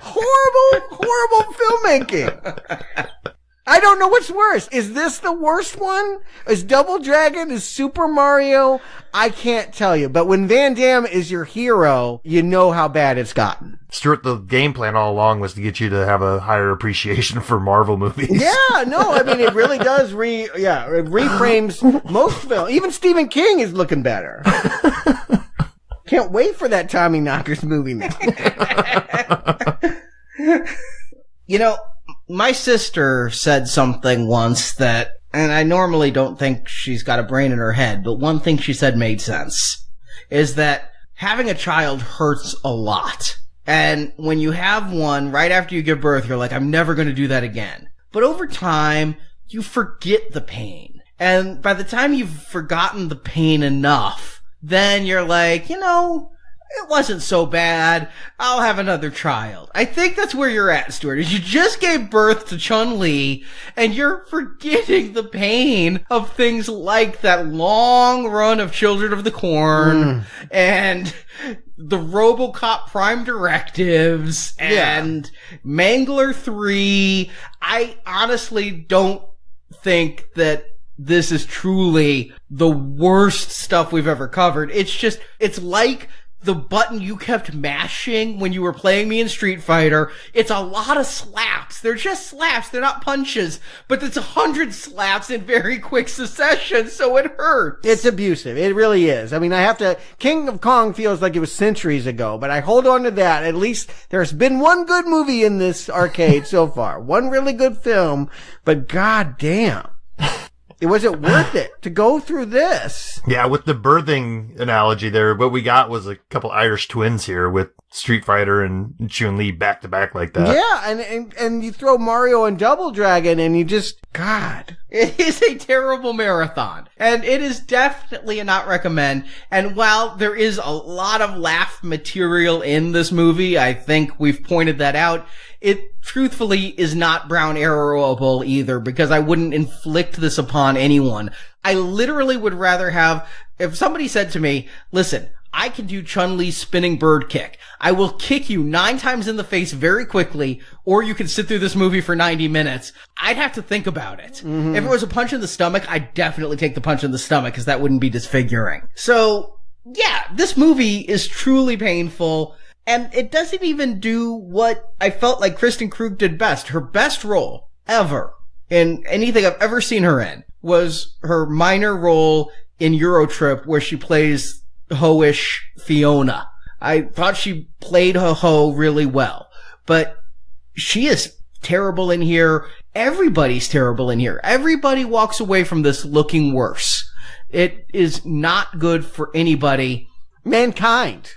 Horrible filmmaking. I don't know what's worse. Is this the worst one? Is Double Dragon? Is Super Mario? I can't tell you. But when Van Damme is your hero, you know how bad it's gotten. Stuart, the game plan all along was to get you to have a higher appreciation for Marvel movies. Yeah, no, I mean, it really does it reframes most films. Even Stephen King is looking better. Can't wait for that Tommy Knockers movie now. You know, my sister said something once that, and I normally don't think she's got a brain in her head, but one thing she said made sense, is that having a child hurts a lot. And when you have one, right after you give birth, you're like, I'm never going to do that again. But over time, you forget the pain. And by the time you've forgotten the pain enough, then you're like, you know, it wasn't so bad. I'll have another child. I think that's where you're at, Stuart, is you just gave birth to Chun-Li, and you're forgetting the pain of things like that long run of Children of the Corn, and the RoboCop Prime Directives, and Mangler 3. I honestly don't think that this is truly the worst stuff we've ever covered. It's just, it's like the button you kept mashing when you were playing me in Street Fighter. It's a lot of slaps. They're just slaps. They're not punches. But it's 100 slaps in very quick succession, so it hurts. It's abusive. It really is. I mean, I have to... King of Kong feels like it was centuries ago, but I hold on to that. At least there's been one good movie in this arcade so far. One really good film, but goddamn. Was it worth it to go through this? Yeah, with the birthing analogy there, what we got was a couple Irish twins here with Street Fighter and Chun-Li back to back like that. Yeah, and you throw Mario and Double Dragon and you just, God. It is a terrible marathon, and it is definitely a not recommend. And while there is a lot of laugh material in this movie, I think we've pointed that out, it truthfully is not brown arrowable either, because I wouldn't inflict this upon anyone. I literally would rather have, if somebody said to me, listen, I can do Chun-Li's spinning bird kick. I will kick you 9 times in the face very quickly, or you can sit through this movie for 90 minutes. I'd have to think about it. Mm-hmm. If it was a punch in the stomach, I'd definitely take the punch in the stomach, because that wouldn't be disfiguring. So, yeah, this movie is truly painful, and it doesn't even do what I felt like Kristin Kreuk did best. Her best role ever in anything I've ever seen her in was her minor role in Eurotrip, where she plays ho-ish Fiona. I thought she played her ho really well, but she is terrible in here. Everybody's terrible in here. Everybody walks away from this looking worse. It is not good for anybody. Mankind.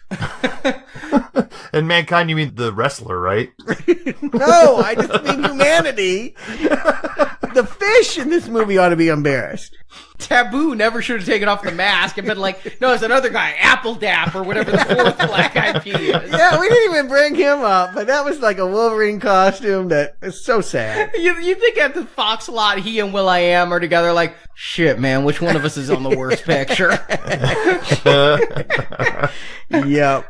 And Mankind, you mean the wrestler, right? No, I just mean humanity. The fish in this movie ought to be embarrassed. Taboo never should have taken off the mask and been like, no, it's another guy, Apple Dap, or whatever the fourth Black Eyed Pea is. Yeah, we didn't even bring him up, but that was like a Wolverine costume that is so sad. You think at the Fox lot, he and Will.I.Am are together like, shit, man, which one of us is on the worst picture? Yep.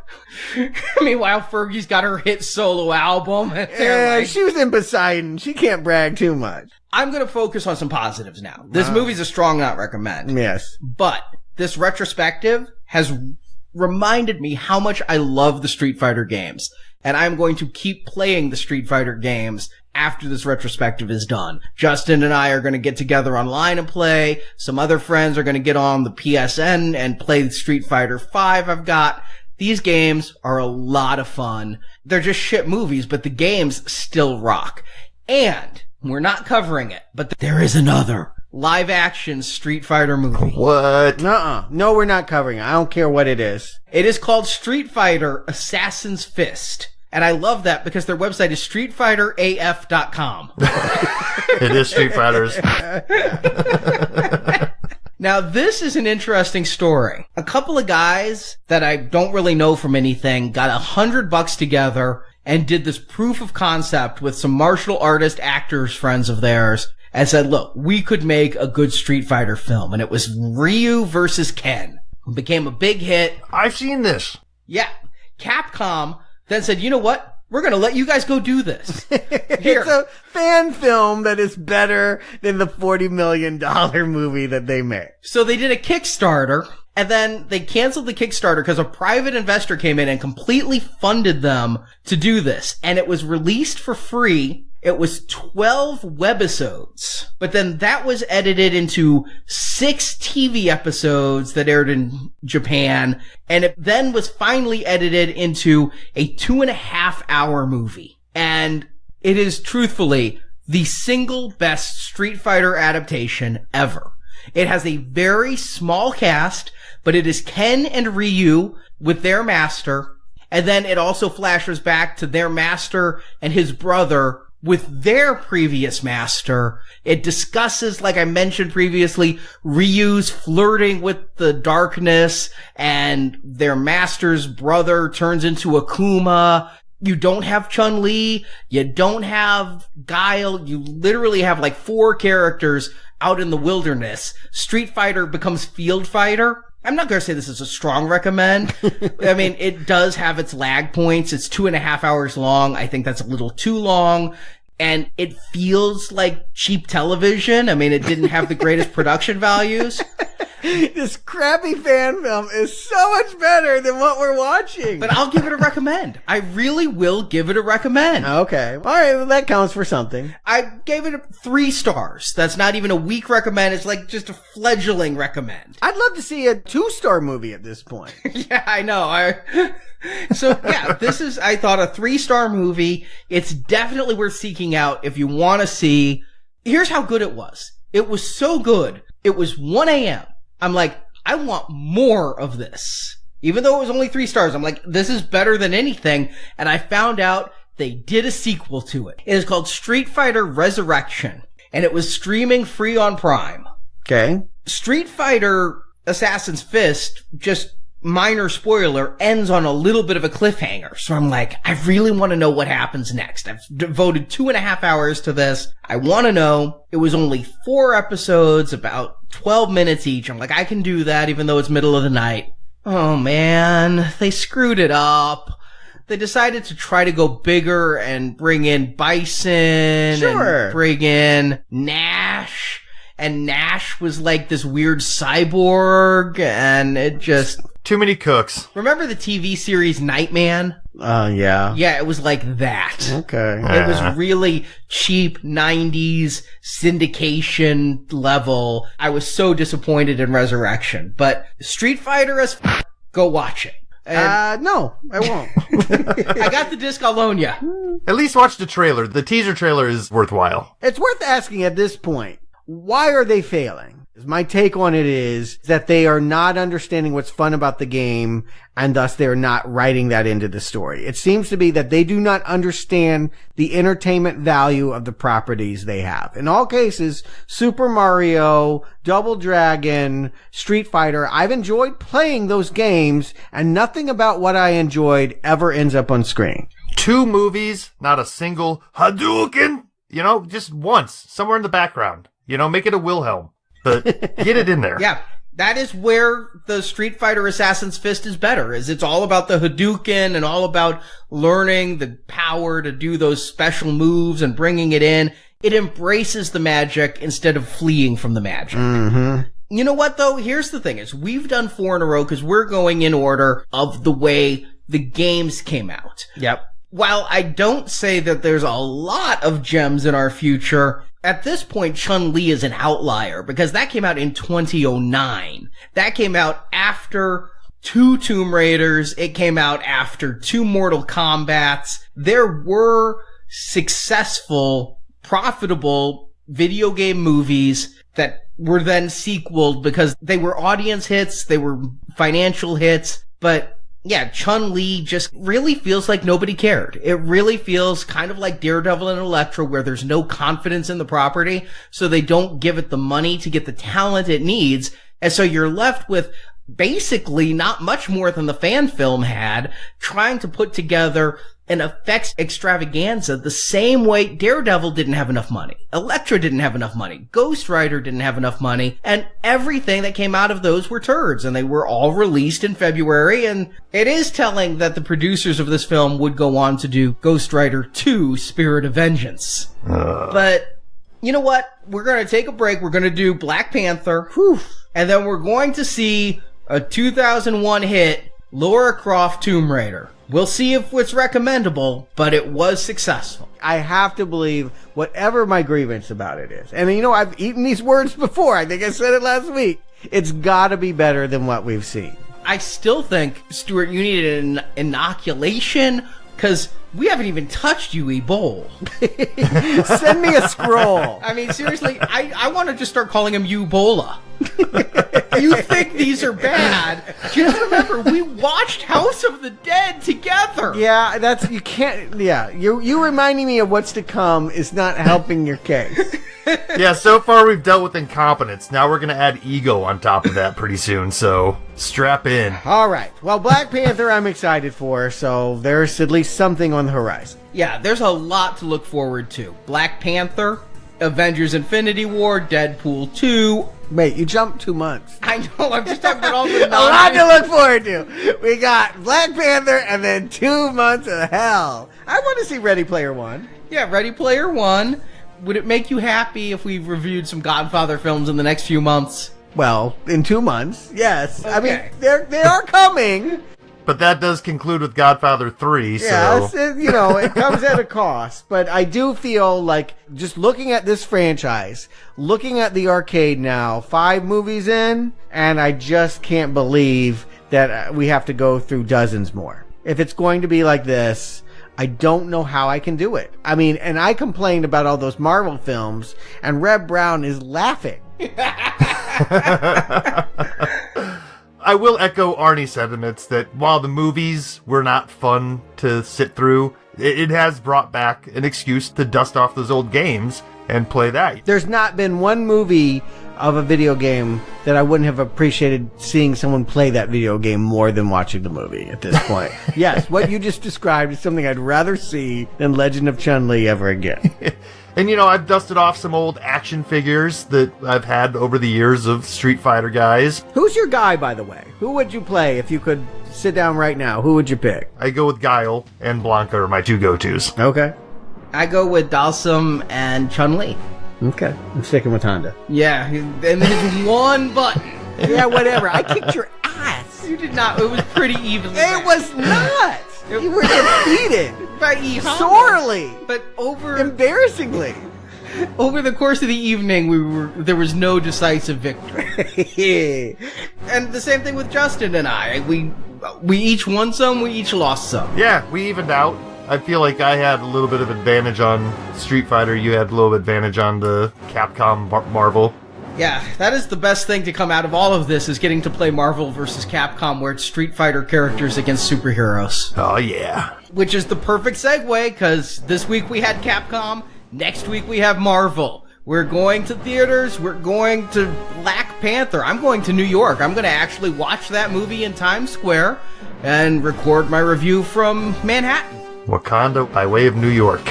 Meanwhile, Fergie's got her hit solo album. Yeah, like, she was in Poseidon. She can't brag too much. I'm going to focus on some positives now. This movie's a strong not recommend. Yes. But this retrospective has reminded me how much I love the Street Fighter games. And I'm going to keep playing the Street Fighter games after this retrospective is done. Justin and I are going to get together online and play. Some other friends are going to get on the PSN and play Street Fighter 5 I've got. These games are a lot of fun. They're just shit movies, but the games still rock. And we're not covering it, but there is another live-action Street Fighter movie. What? Nuh-uh. No, we're not covering it. I don't care what it is. It is called Street Fighter Assassin's Fist. And I love that because their website is streetfighteraf.com. It is Street Fighters. Now, this is an interesting story. A couple of guys that I don't really know from anything got $100 together and did this proof of concept with some martial artist actors friends of theirs and said, look, we could make a good Street Fighter film. And it was Ryu versus Ken. It became a big hit. I've seen this. Yeah. Capcom then said, you know what? We're going to let you guys go do this. Here. It's a fan film that is better than the $40 million movie that they made. So they did a Kickstarter, and then they canceled the Kickstarter because a private investor came in and completely funded them to do this. And it was released for free. It was 12 webisodes, but then that was edited into 6 TV episodes that aired in Japan, and it then was finally edited into a 2.5-hour movie. And it is truthfully the single best Street Fighter adaptation ever. It has a very small cast, but it is Ken and Ryu with their master, and then it also flashes back to their master and his brother with their previous master. It discusses, like I mentioned previously, Ryu's flirting with the darkness, and their master's brother turns into Akuma. You don't have Chun-Li. You don't have Guile. You literally have like 4 characters out in the wilderness. Street Fighter becomes Field Fighter. I'm not going to say this is a strong recommend. I mean, it does have its lag points. It's 2.5 hours long. I think that's a little too long. And it feels like cheap television. I mean, it didn't have the greatest production values. This crappy fan film is so much better than what we're watching. But I'll give it a recommend. I really will give it a recommend. Okay. All right. Well, that counts for something. I gave it 3 stars. That's not even a weak recommend. It's like just a fledgling recommend. I'd love to see a 2-star movie at this point. Yeah, I know. So yeah, this is, I thought, a 3-star movie. It's definitely worth seeking out if you want to see. Here's how good it was. It was so good. It was 1 a.m. I'm like, I want more of this. Even though it was only 3 stars, I'm like, this is better than anything. And I found out they did a sequel to it. It is called Street Fighter Resurrection. And it was streaming free on Prime. Okay. Street Fighter Assassin's Fist, just minor spoiler, ends on a little bit of a cliffhanger. So I'm like, I really want to know what happens next. I've devoted 2.5 hours to this. I want to know. It was only 4 episodes, about 12 minutes each. I'm like, I can do that even though it's middle of the night. Oh man, they screwed it up. They decided to try to go bigger and bring in Bison and bring in Nash. And Nash was like this weird cyborg, and it just... Too many cooks. Remember the TV series Nightman? Yeah. Yeah, it was like that. Okay. It was really cheap 90s syndication level. I was so disappointed in Resurrection. But Street Fighter as go watch it. No, I won't. I got the disc, I'll loan ya. At least watch the trailer. The teaser trailer is worthwhile. It's worth asking at this point, why are they failing? My take on it is that they are not understanding what's fun about the game, and thus they're not writing that into the story. It seems to be that they do not understand the entertainment value of the properties they have. In all cases, Super Mario, Double Dragon, Street Fighter, I've enjoyed playing those games, and nothing about what I enjoyed ever ends up on screen. 2 movies, not a single Hadouken, just once, somewhere in the background. Make it a Wilhelm. But get it in there. Yeah, that is where the Street Fighter Assassin's Fist is better, is it's all about the Hadouken and all about learning the power to do those special moves and bringing it in. It embraces the magic instead of fleeing from the magic. Mm-hmm. You know what, though? Here's the thing, is we've done 4 in a row because we're going in order of the way the games came out. Yep. While I don't say that there's a lot of gems in our future, at this point, Chun-Li is an outlier because that came out in 2009. That came out after 2 Tomb Raiders. It came out after 2 Mortal Kombats. There were successful, profitable video game movies that were then sequeled because they were audience hits, they were financial hits, but yeah, Chun-Li just really feels like nobody cared. It really feels kind of like Daredevil and Elektra, where there's no confidence in the property, so they don't give it the money to get the talent it needs, and so you're left with basically not much more than the fan film had, trying to put together an effects extravaganza the same way Daredevil didn't have enough money, Elektra didn't have enough money, Ghost Rider didn't have enough money, and everything that came out of those were turds, and they were all released in February, and it is telling that the producers of this film would go on to do Ghost Rider 2, Spirit of Vengeance. But, you know what? We're gonna take a break, we're gonna do Black Panther, and then we're going to see a 2001 hit, Lara Croft Tomb Raider. We'll see if it's recommendable, but it was successful. I have to believe whatever my grievance about it is. And I've eaten these words before. I think I said it last week. It's gotta be better than what we've seen. I still think, Stuart, you need an inoculation, because we haven't even touched you, Bowl. Send me a scroll. I mean, seriously, I want to just start calling him Ebola. You think these are bad? Just remember, we watched House of the Dead together. Yeah, you can't. Yeah, you reminding me of what's to come is not helping your case. Yeah, so far we've dealt with incompetence. Now we're going to add ego on top of that pretty soon, so strap in. All right. Well, Black Panther I'm excited for, so there's at least something on the horizon. Yeah, there's a lot to look forward to. Black Panther, Avengers Infinity War, Deadpool 2. Wait, you jumped 2 months. I know, I'm just talking about all the A lot to look forward to. We got Black Panther and then 2 months of hell. I want to see Ready Player One. Yeah, Ready Player One. Would it make you happy if we reviewed some Godfather films in the next few months? Well, in 2 months, yes. Okay. I mean, they are coming. But that does conclude with Godfather 3, so... Yes, it comes at a cost. But I do feel like, just looking at this franchise, looking at the arcade now, 5 movies in, and I just can't believe that we have to go through dozens more. If it's going to be like this, I don't know how I can do it. I mean, and I complained about all those Marvel films, and Reb Brown is laughing. I will echo Arnie's sentiments that while the movies were not fun to sit through, it has brought back an excuse to dust off those old games and play that. There's not been one movie of a video game that I wouldn't have appreciated seeing someone play that video game more than watching the movie at this point. Yes, what you just described is something I'd rather see than Legend of Chun-Li ever again. And, you know, I've dusted off some old action figures that I've had over the years of Street Fighter guys. Who's your guy, by the way? Who would you play if you could sit down right now? Who would you pick? I go with Guile and Blanca are my two go-tos. Okay. I go with Dalsum and Chun-Li. Okay. I'm sticking with Honda. Yeah, and there's one button. Yeah, whatever. I kicked your ass. You did not. It was pretty evenly. It was not. You were defeated. By E-Honda. Sorely. But embarrassingly. Over the course of the evening, there was no decisive victory. And the same thing with Justin and I. We each won some, we each lost some. Yeah, we evened out. I feel like I had a little bit of advantage on Street Fighter. You had a little advantage on the Capcom Marvel. Yeah, that is the best thing to come out of all of this, is getting to play Marvel vs. Capcom, where it's Street Fighter characters against superheroes. Oh, yeah. Which is the perfect segue, because this week we had Capcom, next week we have Marvel. We're going to theaters, we're going to Black Panther. I'm going to New York. I'm going to actually watch that movie in Times Square and record my review from Manhattan. Wakanda by way of New York.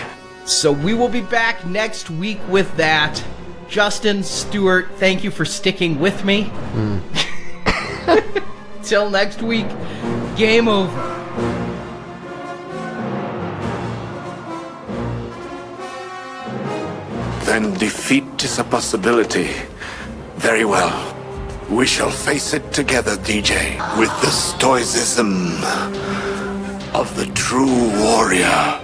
So we will be back next week with that. Justin, Stewart, thank you for sticking with me. Till next week, game over. Then defeat is a possibility. Very well. We shall face it together, DJ, with the stoicism of the true warrior.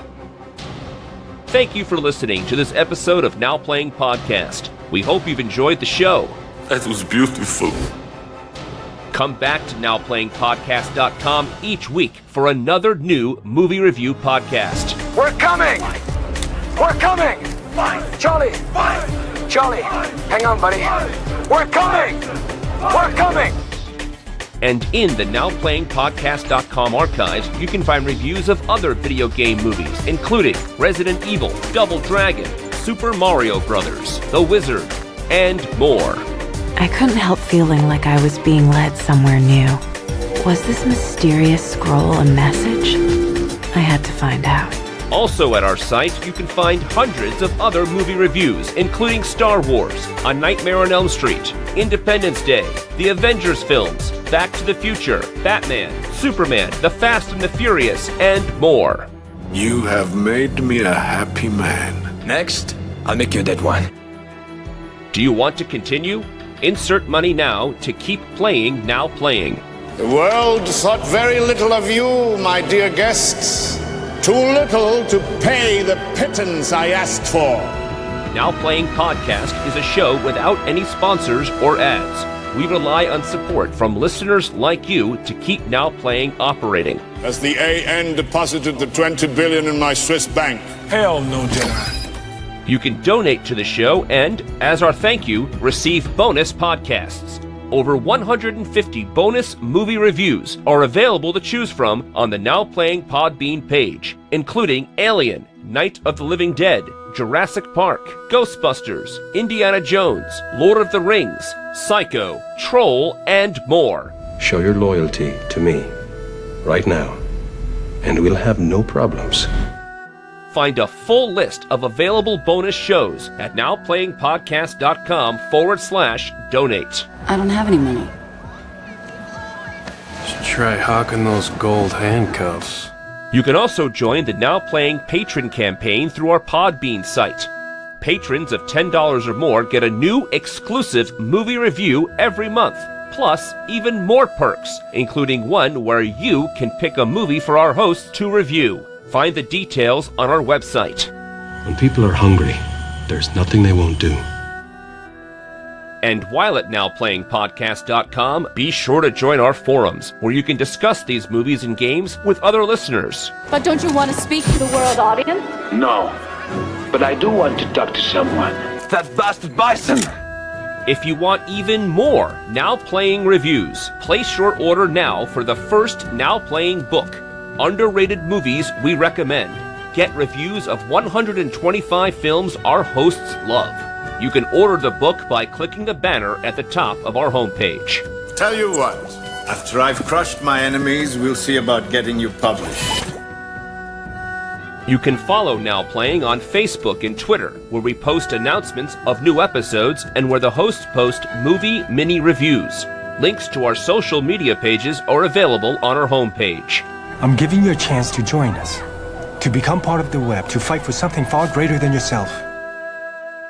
Thank you for listening to this episode of Now Playing Podcast. We hope you've enjoyed the show. That was beautiful. Come back to NowPlayingPodcast.com each week for another new movie review podcast. We're coming! We're coming! Charlie! Charlie! Hang on, buddy. We're coming! We're coming! And in the NowPlayingPodcast.com archives, you can find reviews of other video game movies, including Resident Evil, Double Dragon, Super Mario Bros., The Wizard, and more. I couldn't help feeling like I was being led somewhere new. Was this mysterious scroll a message? I had to find out. Also at our site, you can find hundreds of other movie reviews, including Star Wars, A Nightmare on Elm Street, Independence Day, the Avengers films, Back to the Future, Batman, Superman, The Fast and the Furious, and more. You have made me a happy man. Next, I'll make you a dead one. Do you want to continue? Insert money now to keep playing Now Playing. The world thought very little of you, my dear guests. Too little to pay the pittance I asked for. Now Playing Podcast is a show without any sponsors or ads. We rely on support from listeners like you to keep Now Playing operating. As the AN deposited the 20 billion in my Swiss bank. Hell no, Jedi. You can donate to the show and, as our thank you, receive bonus podcasts. Over 150 bonus movie reviews are available to choose from on the Now Playing Podbean page, including Alien, Night of the Living Dead, Jurassic Park, Ghostbusters, Indiana Jones, Lord of the Rings, Psycho, Troll, and more. Show your loyalty to me right now, and we'll have no problems. Find a full list of available bonus shows at nowplayingpodcast.com/donate. I don't have any money. Should try hawking those gold handcuffs. You can also join the Now Playing Patron campaign through our Podbean site. Patrons of $10 or more get a new exclusive movie review every month, plus even more perks, including one where you can pick a movie for our hosts to review. Find the details on our website. When people are hungry, there's nothing they won't do. And while at nowplayingpodcast.com, be sure to join our forums, where you can discuss these movies and games with other listeners. But don't you want to speak to the world audience? No, but I do want to talk to someone. That bastard Bison! If you want even more Now Playing reviews, place your order now for the first Now Playing book, Underrated Movies We Recommend. Get reviews of 125 films our hosts love. You can order the book by clicking the banner at the top of our homepage. Tell you what, after I've crushed my enemies, we'll see about getting you published. You can follow Now Playing on Facebook and Twitter, where we post announcements of new episodes and where the hosts post movie mini reviews. Links to our social media pages are available on our homepage. I'm giving you a chance to join us, to become part of the web, to fight for something far greater than yourself.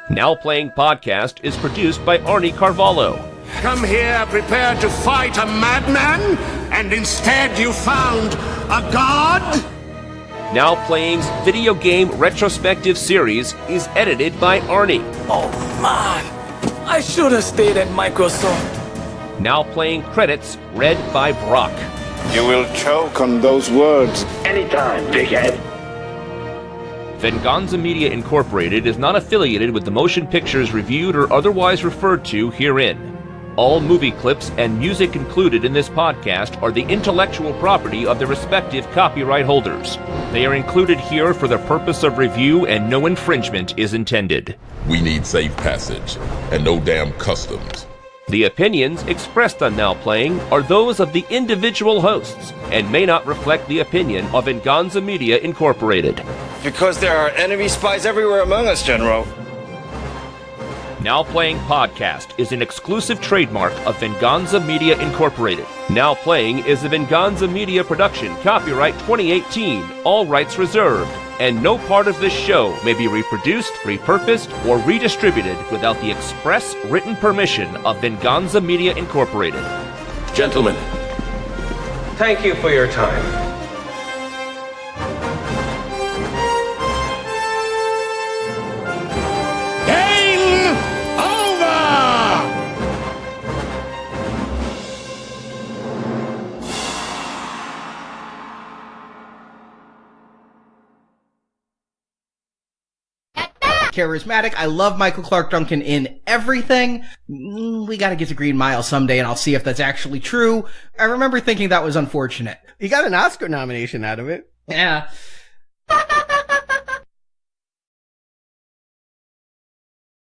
Now Playing Podcast is produced by Arnie Carvalho. Come here prepared to fight a madman, and instead you found a god? Now Playing's video game retrospective series is edited by Arnie. Oh man, I should have stayed at Microsoft. Now Playing credits read by Brock. You will choke on those words. Anytime, bighead. Venganza Media Incorporated is not affiliated with the motion pictures reviewed or otherwise referred to herein. All movie clips and music included in this podcast are the intellectual property of the respective copyright holders. They are included here for the purpose of review and no infringement is intended. We need safe passage and no damn customs. The opinions expressed on Now Playing are those of the individual hosts and may not reflect the opinion of Venganza Media Incorporated. Because there are enemy spies everywhere among us, General. Now Playing Podcast is an exclusive trademark of Venganza Media Incorporated. Now Playing is a Venganza Media production, copyright 2018, all rights reserved, and no part of this show may be reproduced, repurposed, or redistributed without the express written permission of Venganza Media Incorporated. Gentlemen, thank you for your time. Charismatic. I love Michael Clarke Duncan in everything. We gotta get to Green Mile someday and I'll see if that's actually true. I remember thinking that was unfortunate. He got an Oscar nomination out of it. Yeah.